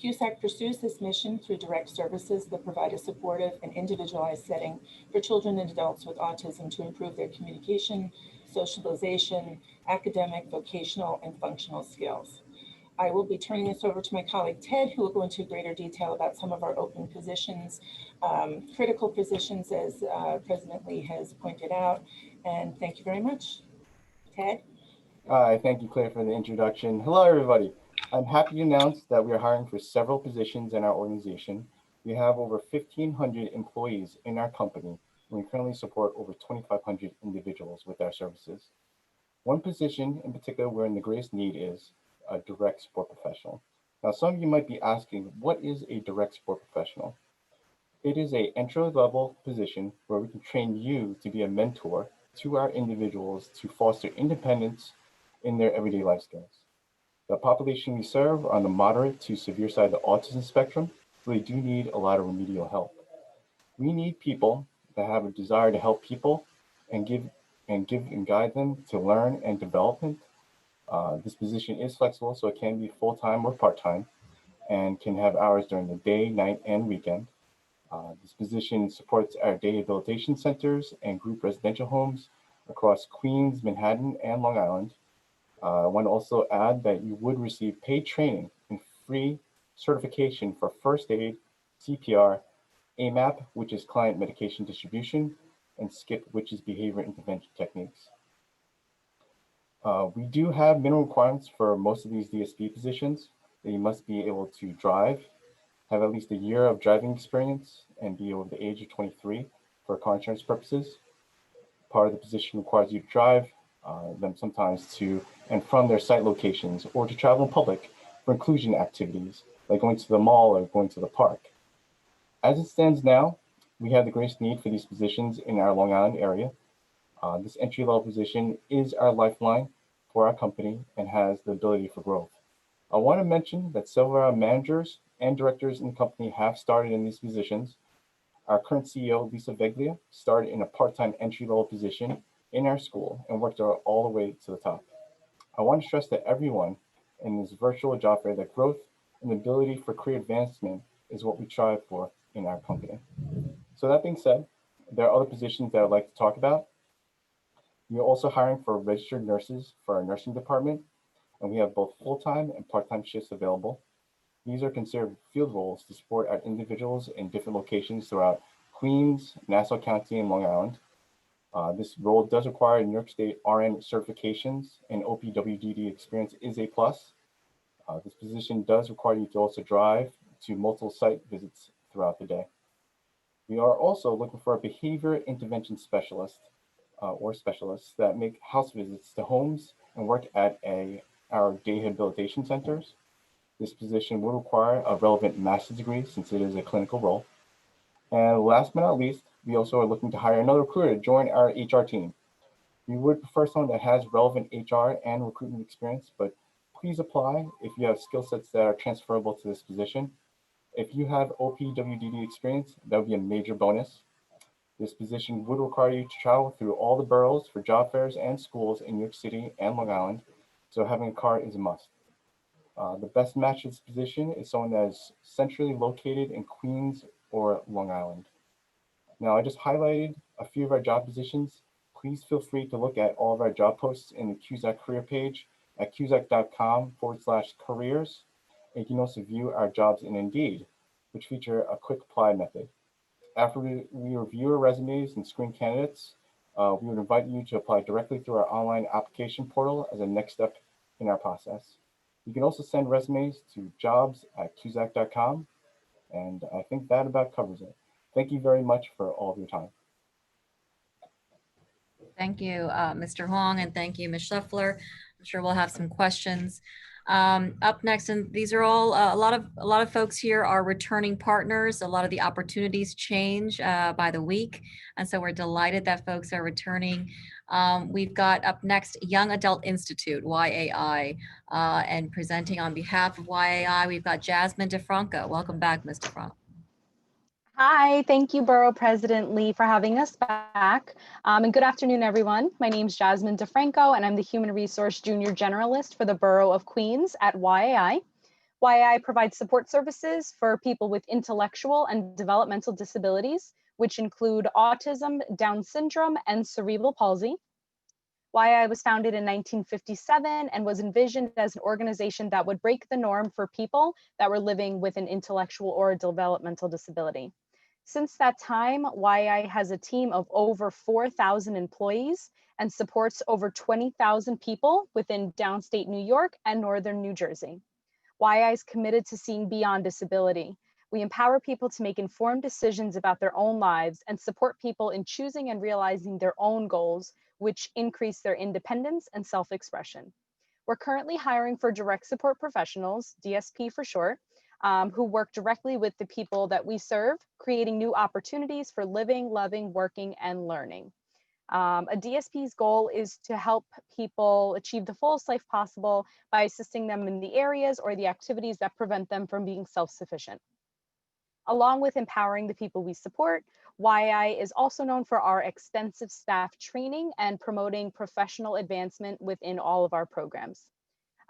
CUSAC pursues this mission through direct services that provide a supportive and individualized setting for children and adults with autism to improve their communication, socialization, academic, vocational, and functional skills. I will be turning this over to my colleague Ted, who will go into greater detail about some of our open positions, critical positions, as President Lee has pointed out. And thank you very much. Ted? Hi, thank you, Claire, for the introduction. Hello, everybody. I'm happy to announce that we are hiring for several positions in our organization. We have over 1,500 employees in our company, and we currently support over 2,500 individuals with our services. One position in particular where in the greatest need is a direct support professional. Now, some of you might be asking, what is a direct support professional? It is an entry-level position where we can train you to be a mentor to our individuals to foster independence in their everyday life skills. The population we serve are on the moderate to severe side of the autism spectrum, so they do need a lot of remedial help. We need people that have a desire to help people and give and guide them to learn and development. This position is flexible, so it can be full-time or part-time and can have hours during the day, night, and weekend. This position supports our day rehabilitation centers and group residential homes across Queens, Manhattan, and Long Island. I want to also add that you would receive paid training and free certification for first aid, CPR, AMAP, which is client medication distribution, and SKIP, which is behavior intervention techniques. We do have minimum requirements for most of these DSP positions. That you must be able to drive, have at least a year of driving experience, and be over the age of 23 for car insurance purposes. Part of the position requires you to drive them sometimes to and from their site locations or to travel in public for inclusion activities like going to the mall or going to the park. As it stands now, we have the greatest need for these positions in our Long Island area. This entry-level position is our lifeline for our company and has the ability for growth. I want to mention that several of our managers and directors in the company have started in these positions. Our current CEO, Lisa Veglia, started in a part-time entry-level position in our school and worked her all the way to the top. I want to stress to everyone in this virtual job fair that growth and the ability for career advancement is what we strive for in our company. So that being said, there are other positions that I'd like to talk about. We are also hiring for registered nurses for our nursing department, and we have both full-time and part-time shifts available. These are considered field roles to support our individuals in different locations throughout Queens, Nassau County, and Long Island. This role does require New York State RN certifications, and OPWDD experience is a plus. This position does require you to also drive to multiple site visits throughout the day. We are also looking for a behavior intervention specialist or specialists that make house visits to homes and work at our day rehabilitation centers. This position will require a relevant master's degree since it is a clinical role. And last but not least, we also are looking to hire another recruiter to join our HR team. We would prefer someone that has relevant HR and recruitment experience, but please apply if you have skill sets that are transferable to this position. If you have OPWDD experience, that would be a major bonus. This position would require you to travel through all the boroughs for job fairs and schools in New York City and Long Island, so having a car is a must. The best match for this position is someone that is centrally located in Queens or Long Island. Now, I just highlighted a few of our job positions. Please feel free to look at all of our job posts in the CUSAC career page at cusac.com/careers. And you can also view our jobs in Indeed, which feature a quick apply method. After we review our resumes and screen candidates, we would invite you to apply directly through our online application portal as a next step in our process. You can also send resumes to jobs@cusack.com. And I think that about covers it. Thank you very much for all of your time. Thank you, Mr. Hong, and thank you, Ms. Scheffler. I'm sure we'll have some questions. Up next, and these are all a lot of folks here are returning partners. A lot of the opportunities change by the week, and so we're delighted that folks are returning. We've got up next Young Adult Institute, YAI, and presenting on behalf of YAI, we've got Jasmine DeFranco. Welcome back, Ms. DeFranco. Hi, thank you, Borough President Lee, for having us back. And good afternoon, everyone. My name is Jasmine DeFranco, and I'm the Human Resource Junior Generalist for the Borough of Queens at YAI. YAI provides support services for people with intellectual and developmental disabilities, which include autism, Down syndrome, and cerebral palsy. YAI was founded in 1957 and was envisioned as an organization that would break the norm for people that were living with an intellectual or developmental disability. Since that time, YAI has a team of over 4,000 employees and supports over 20,000 people within downstate New York and northern New Jersey. YAI is committed to seeing beyond disability. We empower people to make informed decisions about their own lives and support people in choosing and realizing their own goals, which increase their independence and self-expression. We're currently hiring for direct support professionals, DSP for short, who work directly with the people that we serve, creating new opportunities for living, loving, working, and learning. A DSP's goal is to help people achieve the fullest life possible by assisting them in the areas or the activities that prevent them from being self-sufficient. Along with empowering the people we support, YAI is also known for our extensive staff training and promoting professional advancement within all of our programs.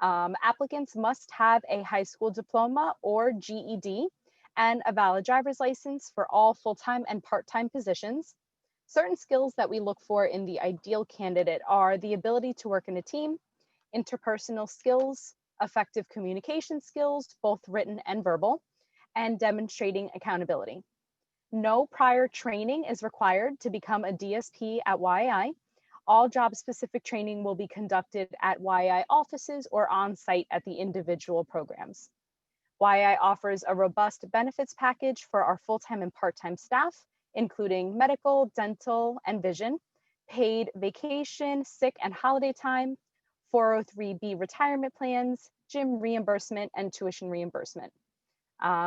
Applicants must have a high school diploma or GED and a valid driver's license for all full-time and part-time positions. Certain skills that we look for in the ideal candidate are the ability to work in a team, interpersonal skills, effective communication skills, both written and verbal, and demonstrating accountability. No prior training is required to become a DSP at YAI. All job-specific training will be conducted at YAI offices or on-site at the individual programs. YAI offers a robust benefits package for our full-time and part-time staff, including medical, dental, and vision, paid vacation, sick and holiday time, 403B retirement plans, gym reimbursement, and tuition reimbursement.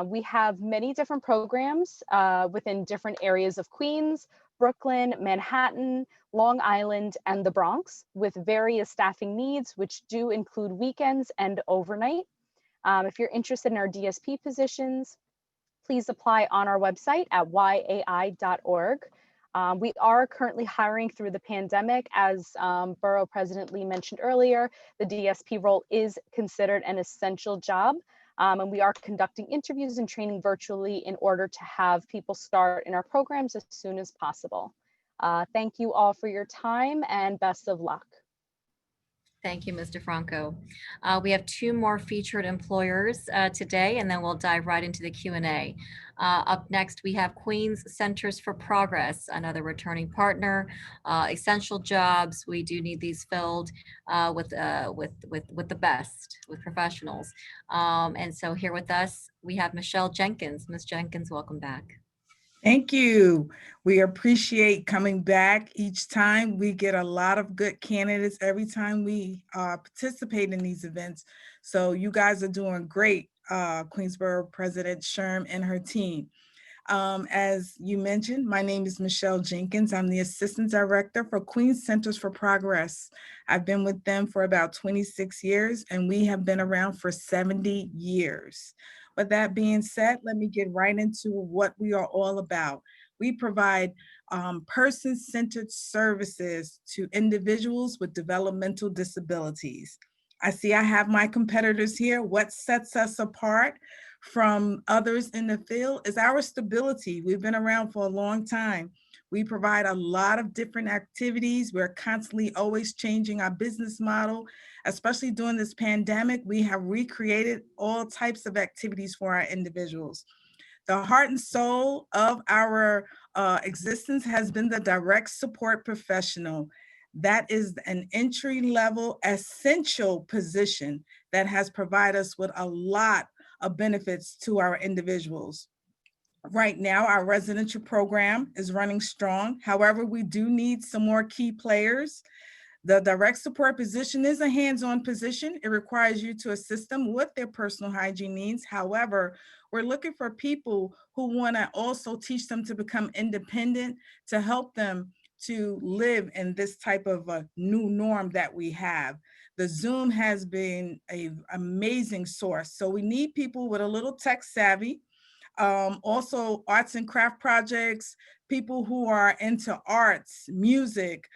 We have many different programs within different areas of Queens, Brooklyn, Manhattan, Long Island, and the Bronx, with various staffing needs, which do include weekends and overnight. If you're interested in our DSP positions, please apply on our website at yai.org. We are currently hiring through the pandemic. As Borough President Lee mentioned earlier, the DSP role is considered an essential job. And we are conducting interviews and training virtually in order to have people start in our programs as soon as possible. Thank you all for your time and best of luck. Thank you, Mr. Franco. We have two more featured employers today, and then we'll dive right into the Q&A. Up next, we have Queens Centers for Progress, another returning partner, essential jobs. We do need these filled with the best, with professionals. And so here with us, we have Michelle Jenkins. Ms. Jenkins, welcome back. Thank you. We appreciate coming back each time. We get a lot of good candidates every time we participate in these events. So you guys are doing great, Queensborough President Sherm and her team. As you mentioned, my name is Michelle Jenkins. I'm the Assistant Director for Queens Centers for Progress. I've been with them for about 26 years, and we have been around for 70 years. With that being said, let me get right into what we are all about. We provide person-centered services to individuals with developmental disabilities. I see I have my competitors here. What sets us apart from others in the field is our stability. We've been around for a long time. We provide a lot of different activities. We're constantly always changing our business model. Especially during this pandemic, we have recreated all types of activities for our individuals. The heart and soul of our existence has been the direct support professional. That is an entry-level essential position that has provided us with a lot of benefits to our individuals. Right now, our residential program is running strong. However, we do need some more key players. The direct support position is a hands-on position. It requires you to assist them with their personal hygiene needs. However, we're looking for people who want to also teach them to become independent, to help them to live in this type of a new norm that we have. The Zoom has been an amazing source. So we need people with a little tech savvy. Also arts and craft projects, people who are into arts, music,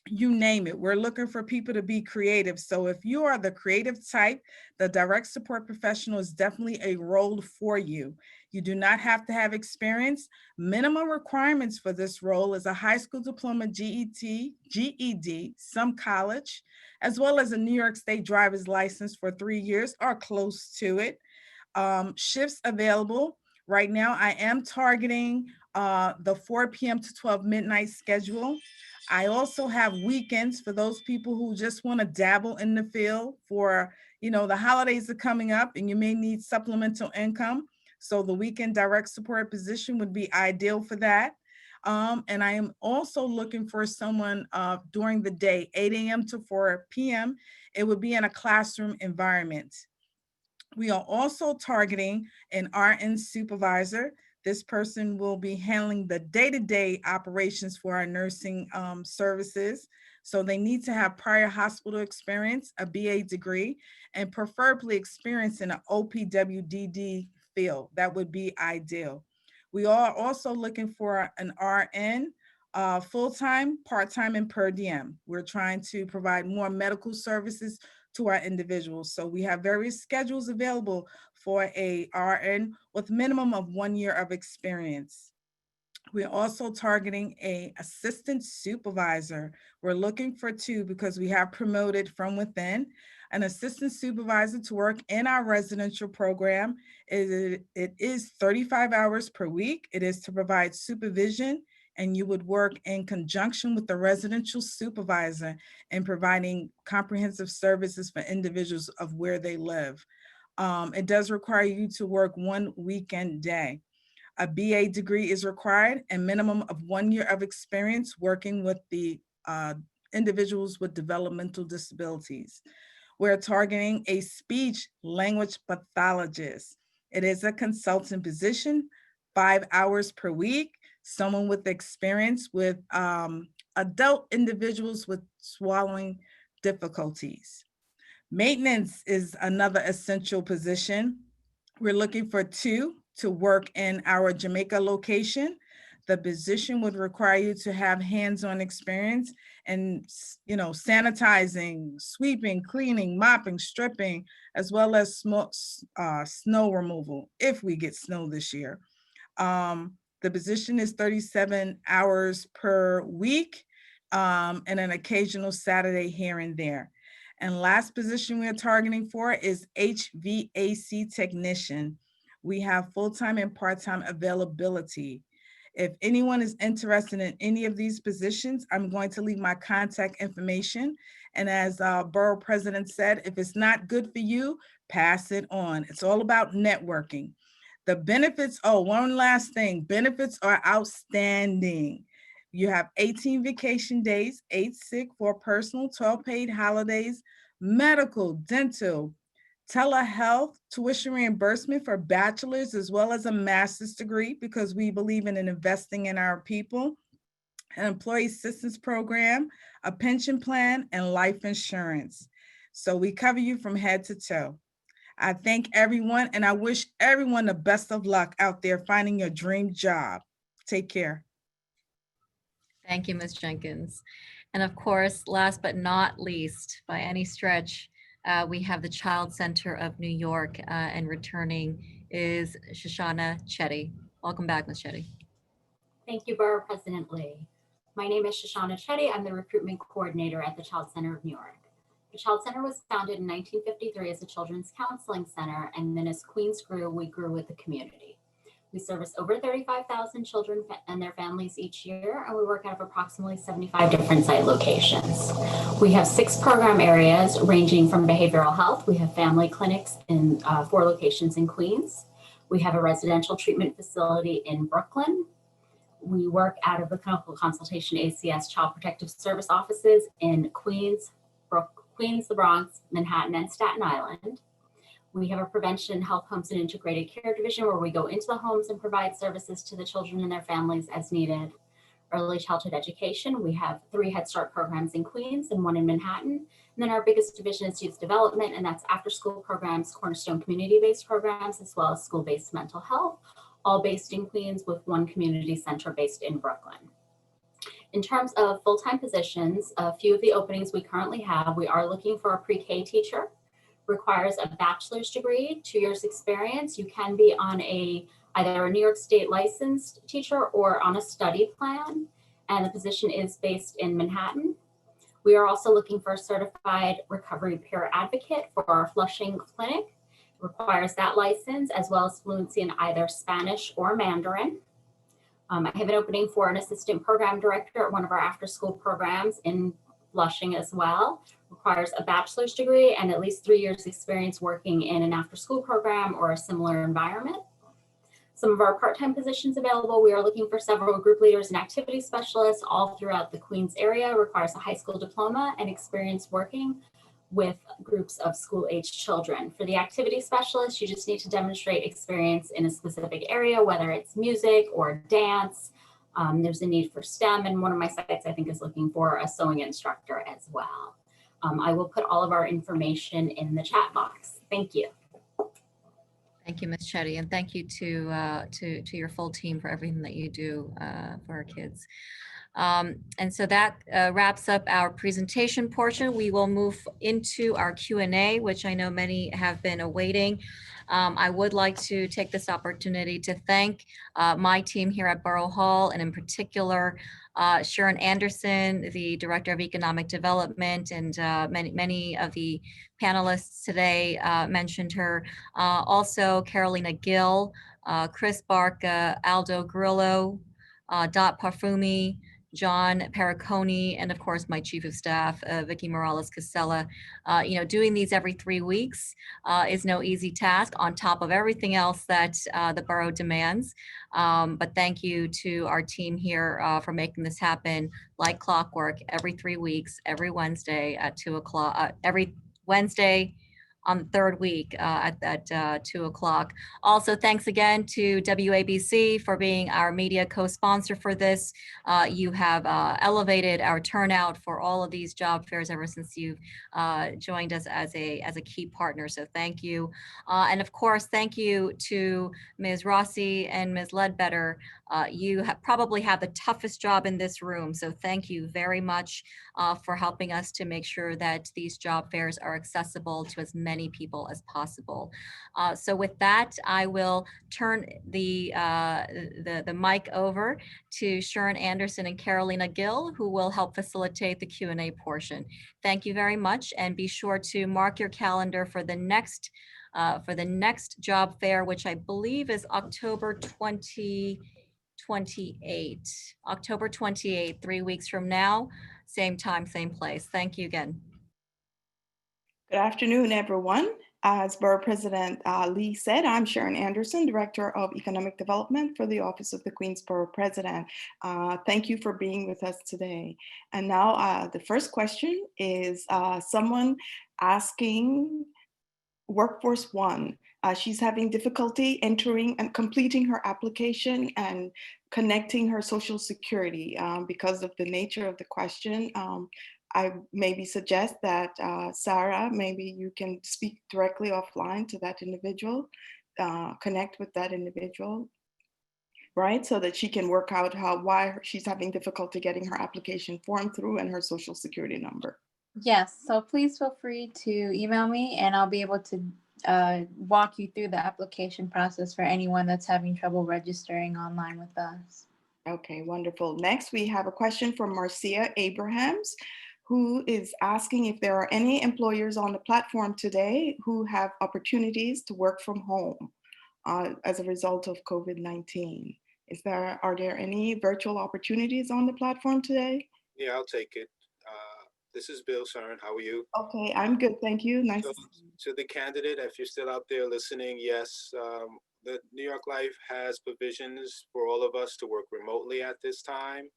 you name it. We're looking for people to be creative. So if you are the creative type, the direct support professional is definitely a role for you. You do not have to have experience. Minimum requirements for this role is a high school diploma, GED, some college, as well as a New York State driver's license for 3 years or close to it. Shifts available. Right now, I am targeting the 4 p.m. to 12 midnight schedule. I also have weekends for those people who just want to dabble in the field for, the holidays are coming up and you may need supplemental income. So the weekend direct support position would be ideal for that. And I am also looking for someone during the day, 8 a.m. to 4 p.m. It would be in a classroom environment. We are also targeting an RN supervisor. This person will be handling the day-to-day operations for our nursing services. So they need to have prior hospital experience, a BA degree, and preferably experience in an OPWDD field. That would be ideal. We are also looking for an RN, full-time, part-time, and per diem. We're trying to provide more medical services to our individuals. So we have various schedules available for a RN with minimum of 1 year of experience. We're also targeting an assistant supervisor. We're looking for 2 because we have promoted from within. An assistant supervisor to work in our residential program. It is 35 hours per week. It is to provide supervision, and you would work in conjunction with the residential supervisor in providing comprehensive services for individuals of where they live. It does require you to work 1 weekend day. A BA degree is required and minimum of 1 year of experience working with the individuals with developmental disabilities. We're targeting a speech language pathologist. It is a consultant position, 5 hours per week, someone with experience with adult individuals with swallowing difficulties. Maintenance is another essential position. We're looking for 2 to work in our Jamaica location. The position would require you to have hands-on experience and, sanitizing, sweeping, cleaning, mopping, stripping, as well as snow removal, if we get snow this year. The position is 37 hours per week and an occasional Saturday here and there. And last position we are targeting for is HVAC technician. We have full-time and part-time availability. If anyone is interested in any of these positions, I'm going to leave my contact information. And as Borough President said, if it's not good for you, pass it on. It's all about networking. The benefits, one last thing, benefits are outstanding. You have 18 vacation days, 8 sick, 4 personal, 12 paid holidays, medical, dental, telehealth, tuition reimbursement for bachelor's as well as a master's degree because we believe in investing in our people, an employee assistance program, a pension plan, and life insurance. So we cover you from head to toe. I thank everyone and I wish everyone the best of luck out there finding your dream job. Take care. Thank you, Ms. Jenkins. And of course, last but not least, by any stretch, we have the Child Center of New York, and returning is Shoshana Chetty. Welcome back, Ms. Chetty. Thank you, Borough President Lee. My name is Shoshana Chetty. I'm the recruitment coordinator at the Child Center of New York. The Child Center was founded in 1953 as a children's counseling center, and then as Queens grew, we grew with the community. We service over 35,000 children and their families each year, and we work out of approximately 75 different site locations. We have 6 program areas ranging from behavioral health. We have family clinics in 4 locations in Queens. We have a residential treatment facility in Brooklyn. We work out of the clinical consultation ACS Child Protective Service offices in Queens, the Bronx, Manhattan, and Staten Island. We have a prevention, health homes, and integrated care division where we go into the homes and provide services to the children and their families as needed. Early childhood education, we have 3 Head Start programs in Queens and 1 in Manhattan. And then our biggest division is youth development, and that's after school programs, cornerstone community-based programs, as well as school-based mental health, all based in Queens with 1 community center based in Brooklyn. In terms of full-time positions, a few of the openings we currently have, we are looking for a pre-K teacher. Requires a bachelor's degree, 2 years experience. You can be on either a New York State licensed teacher or on a study plan, and the position is based in Manhattan. We are also looking for a certified recovery peer advocate for our Flushing clinic. It requires that license as well as fluency in either Spanish or Mandarin. I have an opening for an assistant program director at one of our after-school programs in Flushing as well. Requires a bachelor's degree and at least 3 years experience working in an after-school program or a similar environment. Some of our part-time positions available, we are looking for several group leaders and activity specialists all throughout the Queens area. Requires a high school diploma and experience working with groups of school-aged children. For the activity specialist, you just need to demonstrate experience in a specific area, whether it's music or dance. There's a need for STEM, and one of my sites I think is looking for a sewing instructor as well. I will put all of our information in the chat box. Thank you. Thank you, Ms. Chetty, and thank you to your full team for everything that you do for our kids. And so that wraps up our presentation portion. We will move into our Q&A, which I know many have been awaiting. I would like to take this opportunity to thank my team here at Borough Hall, and in particular, Sharon Anderson, the Director of Economic Development, and many of the panelists today mentioned her. Also, Carolina Gill, Chris Barca, Aldo Grillo, Dot Parfumi, John Periconi, and of course my Chief of Staff, Vicky Morales-Casella. Doing these every 3 weeks is no easy task on top of everything else that the borough demands. But thank you to our team here for making this happen like clockwork every 3 weeks, every Wednesday at 2 o'clock, every Wednesday on the 3rd week at 2 o'clock. Also, thanks again to WABC for being our media co-sponsor for this. You have elevated our turnout for all of these job fairs ever since you've joined us as a key partner. So thank you. And of course, thank you to Ms. Rossi and Ms. Ledbetter. You probably have the toughest job in this room. So thank you very much for helping us to make sure that these job fairs are accessible to as many people as possible. So with that, I will turn the mic over to Sharon Anderson and Carolina Gill, who will help facilitate the Q&A portion. Thank you very much, and be sure to mark your calendar for the next job fair, which I believe is October 28, October 28, 3 weeks from now, same time, same place. Thank you again. Good afternoon, everyone. As Borough President Lee said, I'm Sharon Anderson, Director of Economic Development for the Office of the Queens Borough President. Thank you for being with us today. And now the first question is someone asking Workforce One. She's having difficulty entering and completing her application and connecting her Social Security because of the nature of the question. I maybe suggest that Sarah, maybe you can speak directly offline to that individual, connect with that individual, right? So that she can work out why she's having difficulty getting her application form through and her Social Security number. Yes, so please feel free to email me and I'll be able to walk you through the application process for anyone that's having trouble registering online with us. Okay, wonderful. Next, we have a question from Marcia Abrahams, who is asking if there are any employers on the platform today who have opportunities to work from home. as a result of COVID-19. Are there any virtual opportunities on the platform today? Yeah, I'll take it. This is Bill Cern. How are you? Okay, I'm good, thank you. Nice So, to see you. to the candidate, if you're still out there listening, yes, the New York Life has provisions for all of us to work remotely at this time.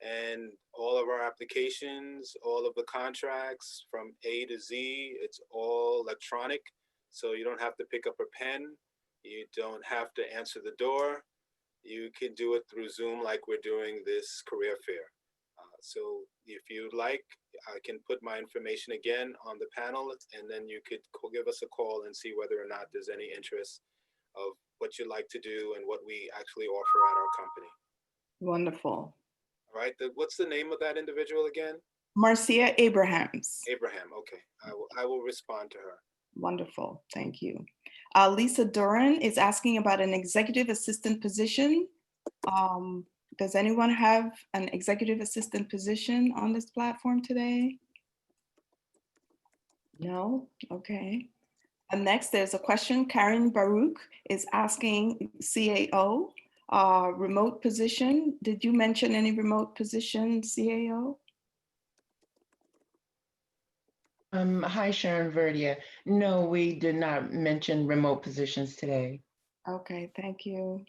And all of our applications, all of the contracts from A to Z, it's all electronic. So you don't have to pick up a pen. You don't have to answer the door. You can do it through Zoom like we're doing this career fair. So if you'd like, I can put my information again on the panel, and then you could give us a call and see whether or not there's any interest of what you'd like to do and what we actually offer at our company. Wonderful. All right, what's the name of that individual again? Marcia Abrahams. Abraham, okay. I will respond to her. Wonderful, thank you. Lisa Duran is asking about an executive assistant position. Does anyone have an executive assistant position on this platform today? No, okay. And next there's a question. Karen Baruch is asking CAO, remote position. Did you mention any remote position, CAO? Hi, Sharon Verdia. No, we did not mention remote positions today. Okay, thank you.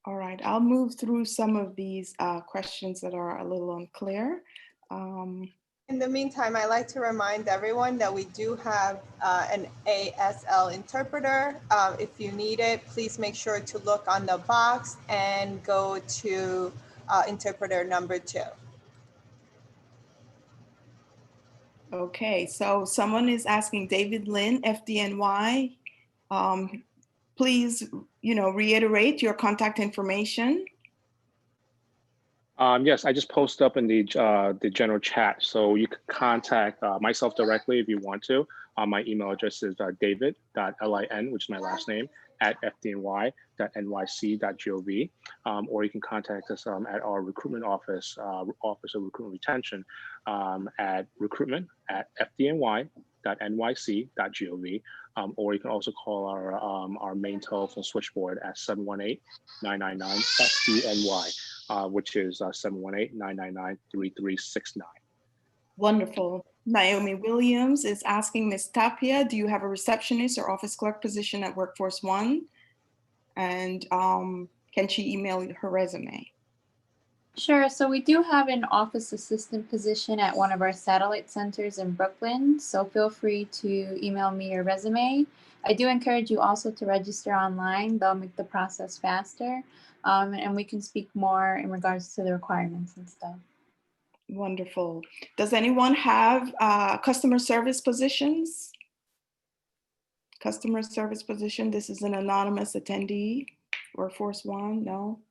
All right, I'll move through some of these questions that are a little unclear. In the meantime, I'd like to remind everyone that we do have an ASL interpreter. If you need it, please make sure to look on the box and go to interpreter number 2. Okay, so someone is asking David Lynn, FDNY. Please, reiterate your contact information. Yes, I just posted up in the general chat, so you can contact myself directly if you want to. My email address is david.lin, which is my last name, at fdny.nyc.gov, or you can contact us at our recruitment office, Office of Recruitment Retention, at recruitment@fdny.nyc.gov, or you can also call our main telephone switchboard at 718-999-FDNY. Which is 718-999-3369. Wonderful. Naomi Williams is asking Ms. Tapia, do you have a receptionist or office clerk position at Workforce One? And can she email her resume? Sure. So we do have an office assistant position at one of our satellite centers in Brooklyn. So feel free to email me your resume. I do encourage you also to register online. They'll make the process faster. And we can speak more in regards to the requirements and stuff. Wonderful. Does anyone have customer service positions? Customer service position, this is an anonymous attendee. Workforce One, no.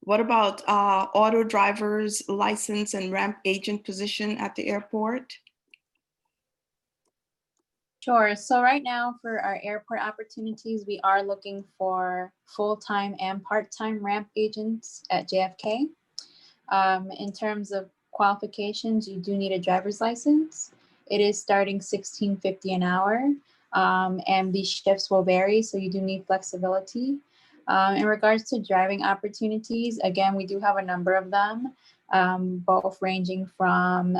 What about auto driver's license and ramp agent position at the airport? Sure. So right now for our airport opportunities, we are looking for full-time and part-time ramp agents at JFK. In terms of qualifications, you do need a driver's license. It is starting $16.50 an hour, and these shifts will vary, so you do need flexibility. In regards to driving opportunities, again, we do have a number of them, both ranging from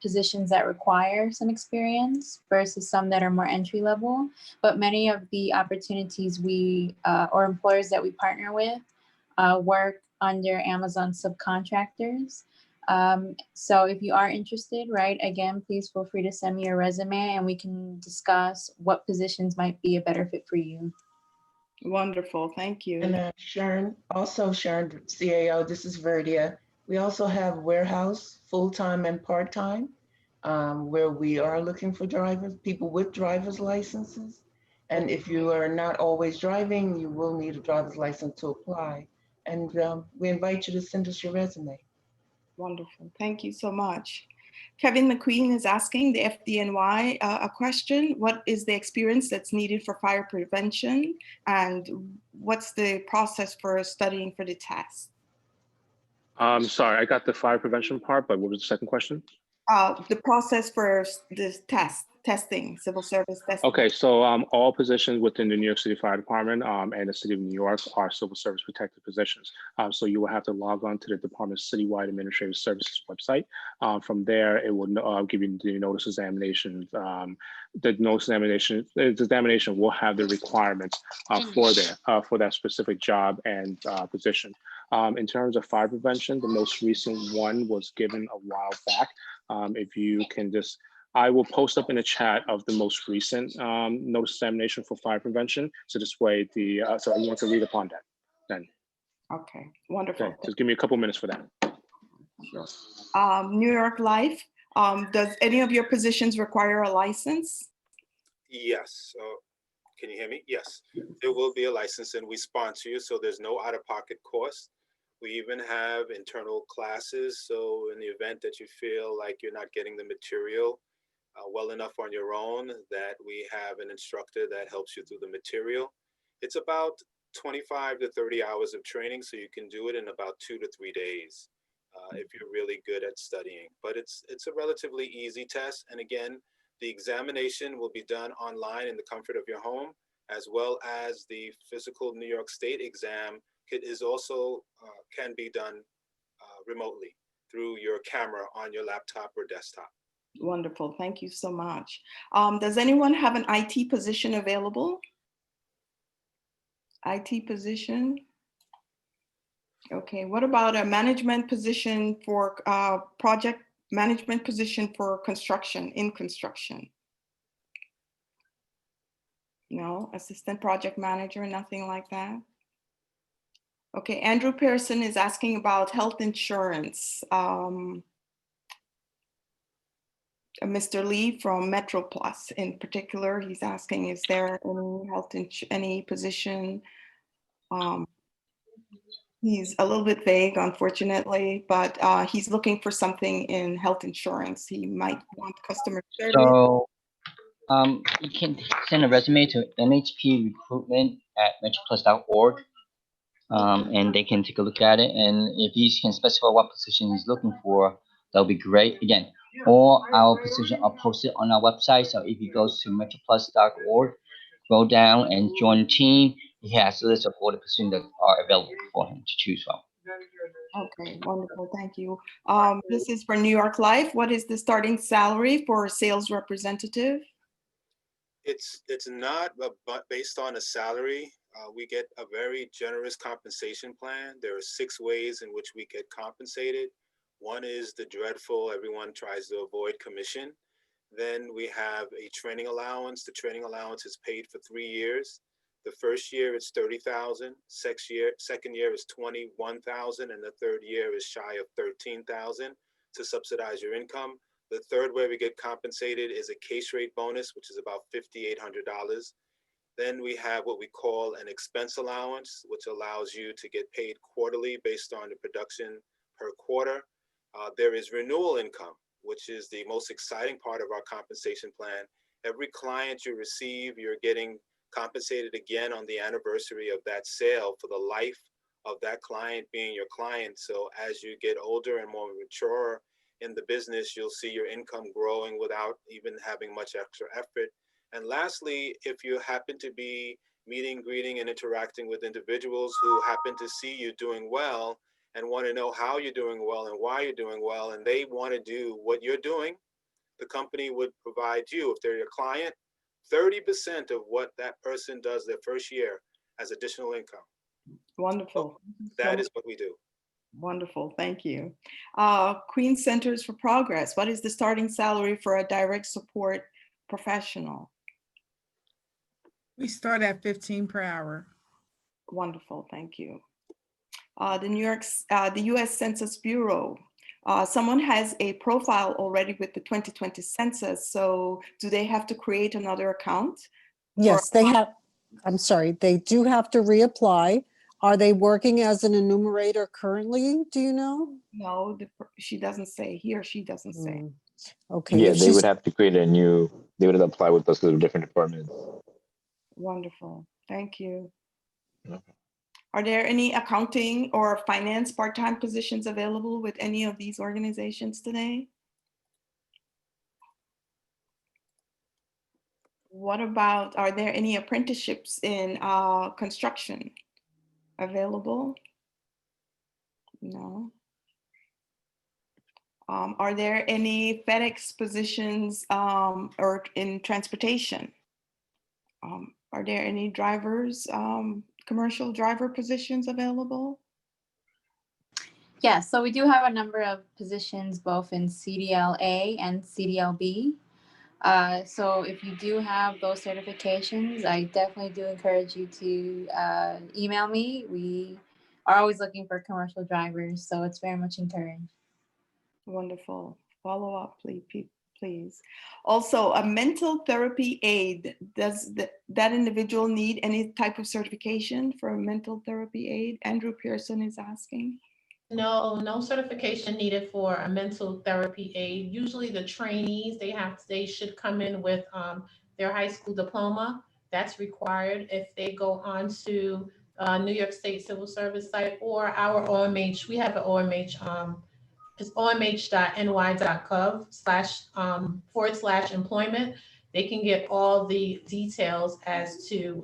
positions that require some experience versus some that are more entry level. But many of the opportunities or employers that we partner with work under Amazon subcontractors. So if you are interested, right, again, please feel free to send me your resume and we can discuss what positions might be a better fit for you. Wonderful, thank you. And Sharon, CAO, this is Verdia. We also have warehouse, full-time and part-time, where we are looking for drivers, people with driver's licenses. And if you are not always driving, you will need a driver's license to apply. And we invite you to send us your resume. Wonderful, thank you so much. Kevin McQueen is asking the FDNY a question. What is the experience that's needed for fire prevention? And what's the process for studying for the test? Sorry, I got the fire prevention part, but what was the second question? The process for this testing, civil service testing. Okay, so all positions within the New York City Fire Department and the City of New York are civil service protected positions. So you will have to log on to the Department's Citywide Administrative Services website. From there, it will give you the notice examinations. The notice examination will have the requirements for that specific job and position. In terms of fire prevention, the most recent one was given a while back. If you can just, I will post up in the chat of the most recent notice examination for fire prevention. So this way, so I want to read upon that then. Okay, wonderful. Okay, just give me a couple minutes for that. Sure. New York Life, does any of your positions require a license? Yes. Can you hear me? Yes. There will be a license and we sponsor you, so there's no out-of-pocket cost. We even have internal classes. So in the event that you feel like you're not getting the material well enough on your own, that we have an instructor that helps you through the material. It's about 25 to 30 hours of training, so you can do it in about 2 to 3 days if you're really good at studying. But it's a relatively easy test. And again, the examination will be done online in the comfort of your home, as well as the physical New York State exam is also can be done remotely through your camera on your laptop or desktop. Wonderful, thank you so much. Does anyone have an IT position available? IT position? Okay, what about a management position for project management position for construction, in construction? No, assistant project manager, nothing like that? Okay, Andrew Pearson is asking about health insurance. Mr. Lee from MetroPlus in particular, he's asking, is there any position? He's a little bit vague, unfortunately, but he's looking for something in health insurance. He might want customer service. So you can send a resume to nhprecruitment@metroplus.org, and they can take a look at it. And if he can specify what position he's looking for, that'll be great. Again, all our positions are posted on our website. So if he goes to metroplus.org, go down and join the team, he has a list of all the positions that are available for him to choose from. Okay, wonderful, thank you. This is for New York Life. What is the starting salary for a sales representative? It's not based on a salary. We get a very generous compensation plan. There are 6 ways in which we get compensated. One is the dreadful, everyone tries to avoid commission. Then we have a training allowance. The training allowance is paid for 3 years. The first year it's $30,000. Second year is $21,000, and the third year is shy of $13,000 to subsidize your income. The third way we get compensated is a case rate bonus, which is about $5,800. Then we have what we call an expense allowance, which allows you to get paid quarterly based on the production per quarter. There is renewal income, which is the most exciting part of our compensation plan. Every client you receive, you're getting compensated again on the anniversary of that sale for the life of that client being your client. So as you get older and more mature in the business, you'll see your income growing without even having much extra effort. And lastly, if you happen to be meeting, greeting, and interacting with individuals who happen to see you doing well and want to know how you're doing well and why you're doing well, and they want to do what you're doing, the company would provide you, if they're your client, 30% of what that person does their first year as additional income. Wonderful. So that is what we do. Wonderful, thank you. Queens Centers for Progress, what is the starting salary for a direct support professional? We start at 15 per hour. Wonderful, thank you. The U.S. Census Bureau. Someone has a profile already with the 2020 census, so do they have to create another account? Yes, they have. I'm sorry, they do have to reapply. Are they working as an enumerator currently? Do you know? No, she doesn't say. He or she doesn't say. Okay. Yeah, they would have to create a new, they would apply with us to different departments. Wonderful, thank you. Okay. Are there any accounting or finance part-time positions available with any of these organizations today? What about, are there any apprenticeships in construction available? No. Are there any FedEx positions or in transportation? Are there any drivers, commercial driver positions available? Yes, so we do have a number of positions both in CDLA and CDLB. So if you do have those certifications, I definitely do encourage you to email me. We are always looking for commercial drivers, so it's very much encouraged. Wonderful. Follow up, please. Also, a mental therapy aide, does that individual need any type of certification for a mental therapy aide? Andrew Pearson is asking. No, no certification needed for a mental therapy aide. Usually the trainees, they should come in with their high school diploma. That's required if they go on to New York State Civil Service site or our OMH. We have an OMH, it's omh.ny.gov//employment. They can get all the details as to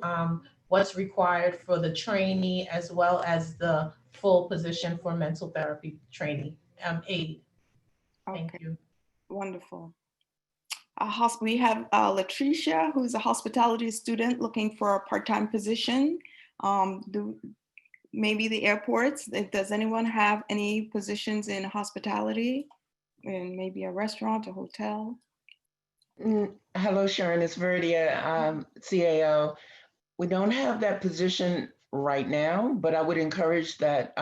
what's required for the trainee as well as the full position for mental therapy trainee aide. Thank you. Wonderful. We have Latricia, who's a hospitality student looking for a part-time position. Maybe the airports, does anyone have any positions in hospitality, in maybe a restaurant, a hotel? Hello, Sharon, it's Verdia, CAO. We don't have that position right now, but I would encourage that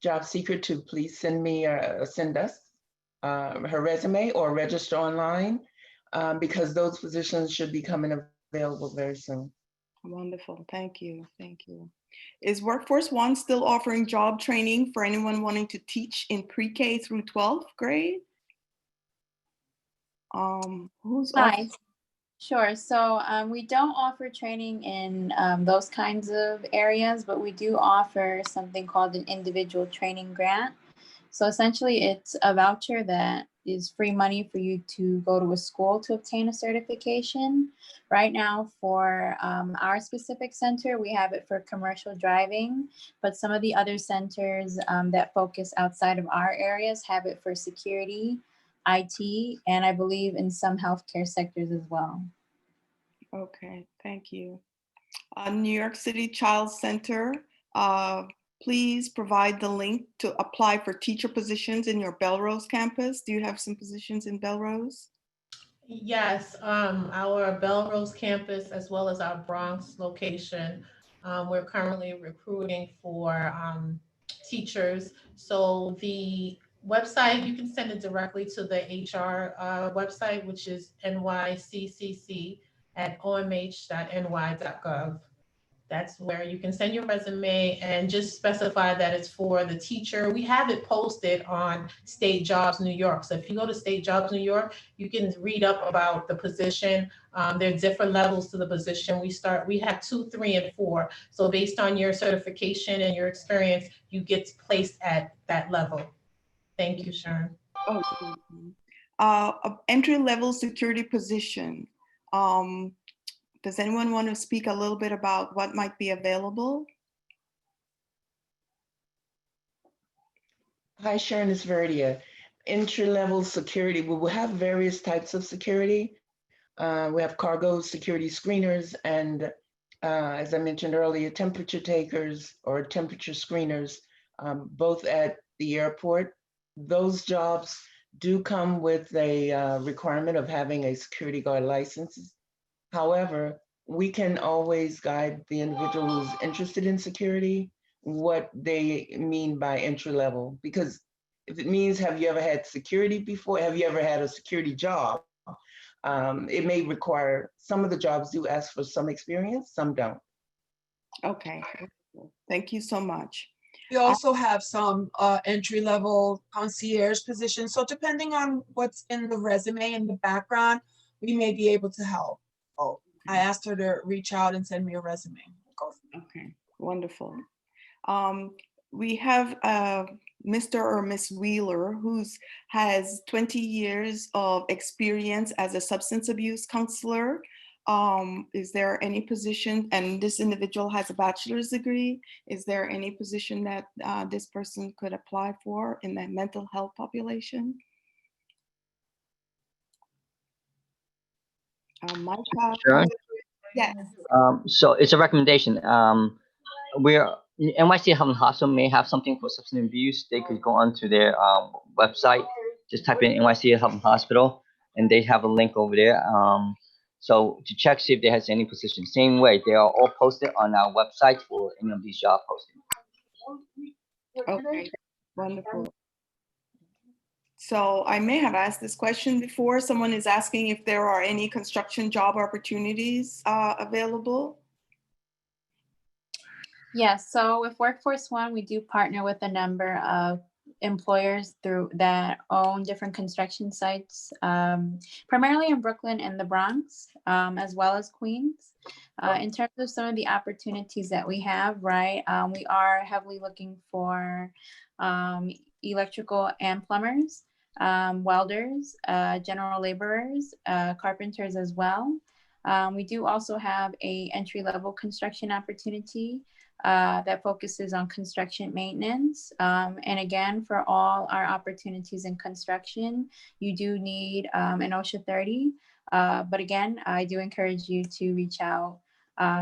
job seeker to please send us her resume or register online because those positions should be coming available very soon. Wonderful, thank you, thank you. Is Workforce One still offering job training for anyone wanting to teach in pre-K through 12th grade? Who's Hi. Sure. So we don't offer training in those kinds of areas, but we do offer something called an individual training grant. So essentially it's a voucher that is free money for you to go to a school to obtain a certification. Right now for our specific center, we have it for commercial driving, but some of the other centers that focus outside of our areas have it for security, IT, and I believe in some healthcare sectors as well. Okay, thank you. New York City Child Center, please provide the link to apply for teacher positions in your Belrose campus. Do you have some positions in Belrose? Yes, our Belrose campus as well as our Bronx location, we're currently recruiting for teachers. So the website, you can send it directly to the HR website, which is nyccc@omh.ny.gov. That's where you can send your resume and just specify that it's for the teacher. We have it posted on State Jobs New York. So if you go to State Jobs New York, you can read up about the position. There are different levels to the position. We have 2, 3, and 4. So based on your certification and your experience, you get placed at that level. Thank you, Sharon. Entry-level security position. Does anyone want to speak a little bit about what might be available? Hi, Sharon, it's Verdia. Entry-level security, we will have various types of security. We have cargo security screeners and as I mentioned earlier, temperature takers or temperature screeners, both at the airport. Those jobs do come with a requirement of having a security guard license. However, we can always guide the individual who's interested in security what they mean by entry level. Because if it means, have you ever had security before? Have you ever had a security job? It may require, some of the jobs do ask for some experience, some don't. Okay, thank you so much. We also have some entry-level concierge positions. So depending on what's in the resume and the background, we may be able to help. Oh, I asked her to reach out and send me a resume. Okay, wonderful. We have Mr. or Miss Wheeler, who has 20 years of experience as a substance abuse counselor. Is there any position, and this individual has a bachelor's degree, is there any position that this person could apply for in the mental health population? Mike, Sure. yes. So it's a recommendation. We're NYC Health and Hospital may have something for substance abuse. They could go onto their website, just type in NYC Health and Hospital, and they have a link over there. So to check, see if there has any position. Same way, they are all posted on our website for any of these job postings. Okay, wonderful. So I may have asked this question before. Someone is asking if there are any construction job opportunities available. Yes, so with Workforce One, we do partner with a number of employers through that own different construction sites, primarily in Brooklyn and the Bronx, as well as Queens. In terms of some of the opportunities that we have, right, we are heavily looking for electrical and plumbers, welders, general laborers, carpenters as well. We do also have a entry-level construction opportunity that focuses on construction maintenance. And again, for all our opportunities in construction, you do need an OSHA 30. But again, I do encourage you to reach out,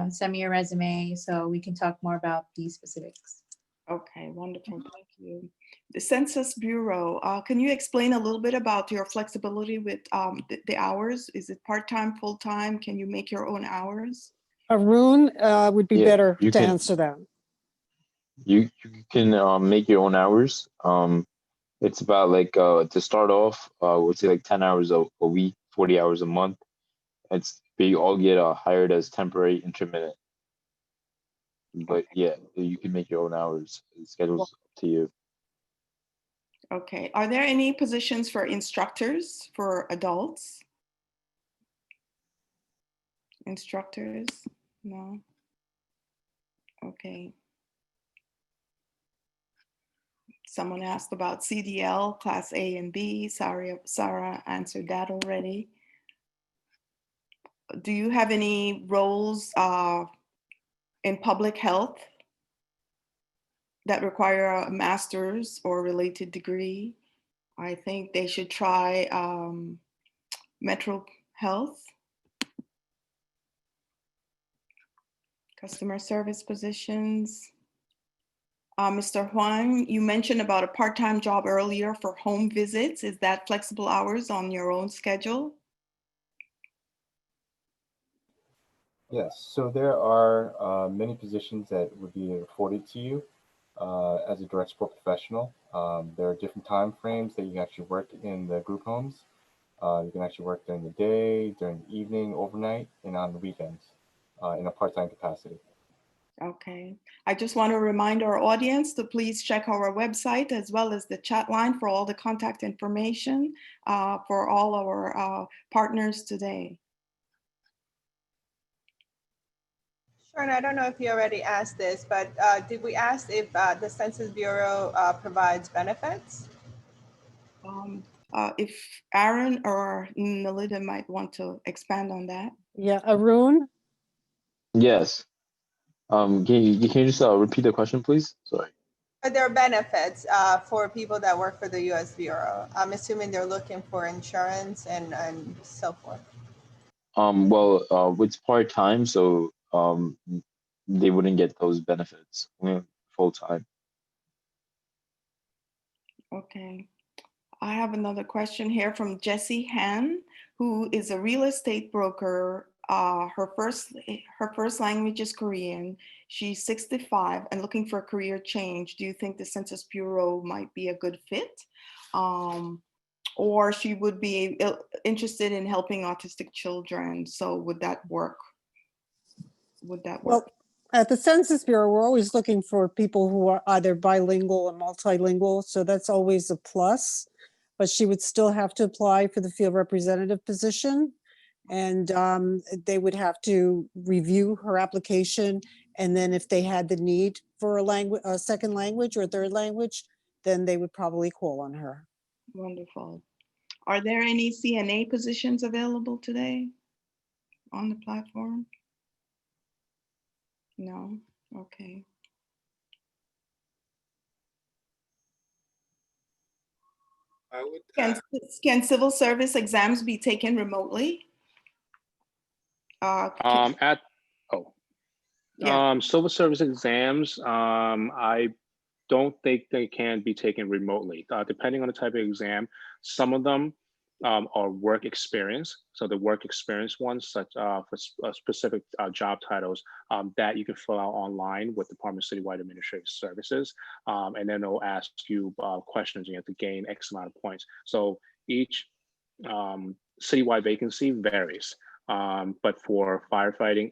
send me your resume so we can talk more about these specifics. Okay, wonderful, thank you. The Census Bureau, can you explain a little bit about your flexibility with the hours? Is it part-time, full-time? Can you make your own hours? Arun would be better you to can- answer that. You can make your own hours. It's about like to start off, we'll say like 10 hours a week, 40 hours a month. But you all get hired as temporary intermittent. But yeah, you can make your own hours. The schedule's up to you. Okay, are there any positions for instructors for adults? Instructors? No. Okay. Someone asked about CDL, Class A and B. Sarah answered that already. Do you have any roles in public health that require a master's or related degree? I think they should try Metro Health. Customer service positions. Mr. Huang, you mentioned about a part-time job earlier for home visits. Is that flexible hours on your own schedule? Yes, so there are many positions that would be afforded to you as a direct support professional. There are different time frames that you can actually work in the group homes. You can actually work during the day, during the evening, overnight, and on the weekends in a part-time capacity. Okay, I just want to remind our audience to please check our website as well as the chat line for all the contact information for all our partners today. Sure, and I don't know if you already asked this, but did we ask if the Census Bureau provides benefits? If Aaron or Nalita might want to expand on that. Yeah, Arun? Yes. Can you just repeat the question, please? Sorry. Are there benefits for people that work for the U.S. Bureau? I'm assuming they're looking for insurance and so forth. Well, it's part-time, so they wouldn't get those benefits full-time. Okay. I have another question here from Jessie Han, who is a real estate broker. Her first language is Korean. She's 65 and looking for a career change. Do you think the Census Bureau might be a good fit? Or she would be interested in helping autistic children. So would that work? Would that work? Well, at the Census Bureau, we're always looking for people who are either bilingual or multilingual. So that's always a plus. But she would still have to apply for the field representative position. And they would have to review her application. And then if they had the need for a second language or a third language, then they would probably call on her. Wonderful. Are there any CNA positions available today on the platform? No, okay. I would, Can civil service exams be taken remotely? Civil service exams, I don't think they can be taken remotely. Depending on the type of exam, some of them are work experience. So the work experience ones, such for specific job titles, that you can fill out online with Department of Citywide Administrative Services, and then they'll ask you questions, and you have to gain X amount of points. So each citywide vacancy varies, but for firefighting,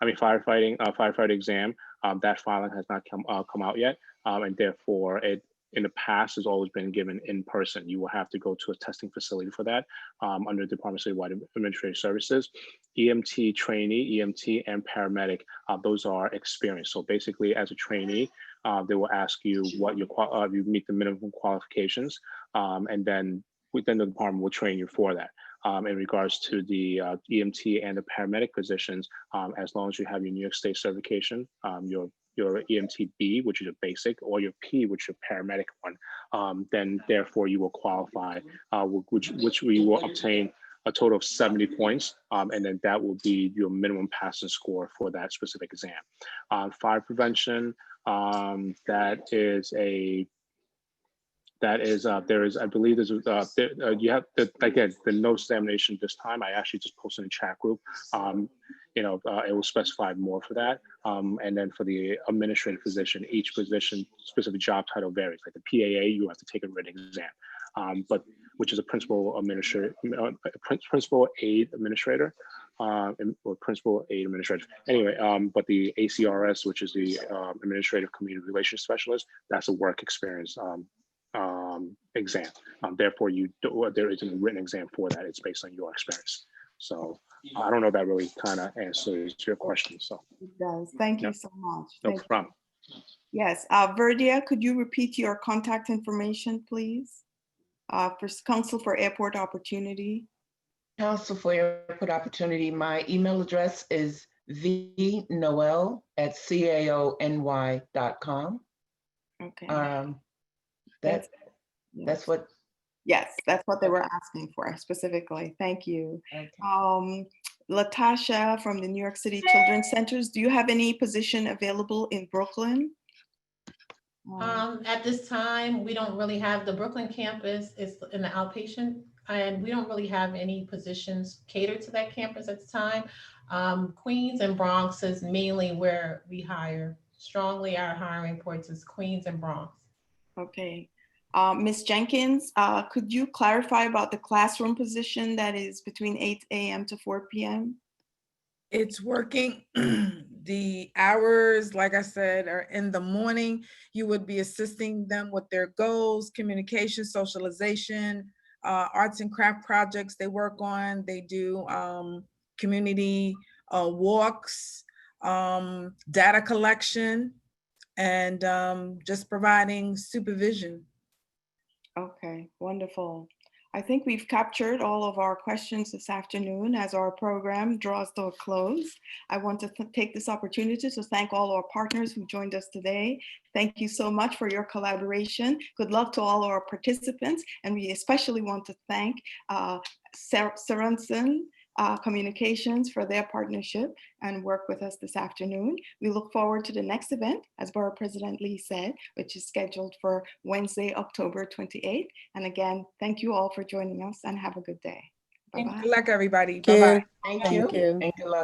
firefighter exam, that filing has not come out yet, and therefore it in the past has always been given in person. You will have to go to a testing facility for that under Department of Citywide Administrative Services. EMT trainee, EMT, and paramedic, those are experienced. So basically, as a trainee, they will ask you what you meet the minimum qualifications, and then within the department will train you for that. In regards to the EMT and the paramedic positions, as long as you have your New York State certification, your EMT B, which is a basic, or your P, which is a paramedic one, then therefore you will qualify, which we will obtain a total of 70 points, and then that will be your minimum passing score for that specific exam. Fire prevention, there is, I believe there's, you have to, again, the no examination this time, I actually just posted in the chat group. It will specify more for that. And then for the administrative position, each position, specific job title varies. Like the PAA, you have to take a written exam, which is a principal aid administrator, or principal aid administrator. Anyway, but the ACRS, which is the administrative community relations specialist, that's a work experience exam. Therefore, there isn't a written exam for that. It's based on your experience. So I don't know if that really kind of answers your question. So it does. Thank you so much. No problem. Yes, Verdia, could you repeat your contact information, please? For Council for Airport Opportunity. Council for Airport Opportunity, my email address is vnoel@caony.com. Okay. That's what. Yes, that's what they were asking for specifically. Thank you. Okay. Latasha from the New York City Children's Centers, do you have any position available in Brooklyn? At this time, we don't really have, the Brooklyn campus is in the outpatient, and we don't really have any positions catered to that campus at the time. Queens and Bronx is mainly where we hire. Strongly, our hiring ports is Queens and Bronx. Okay. Ms. Jenkins, could you clarify about the classroom position that is between 8 a.m. to 4 p.m.? It's working. The hours, like I said, are in the morning. You would be assisting them with their goals, communication, socialization, arts and craft projects they work on. They do community walks, data collection, and just providing supervision. Okay, wonderful. I think we've captured all of our questions this afternoon as our program draws to a close. I want to take this opportunity to thank all our partners who joined us today. Thank you so much for your collaboration. Good luck to all our participants. And we especially want to thank Sorenson Communications for their partnership and work with us this afternoon. We look forward to the next event, as Borough President Lee said, which is scheduled for Wednesday, October 28th. And again, thank you all for joining us and have a good day. Bye-bye. Good luck, everybody. Bye-bye. Thank you. And good luck.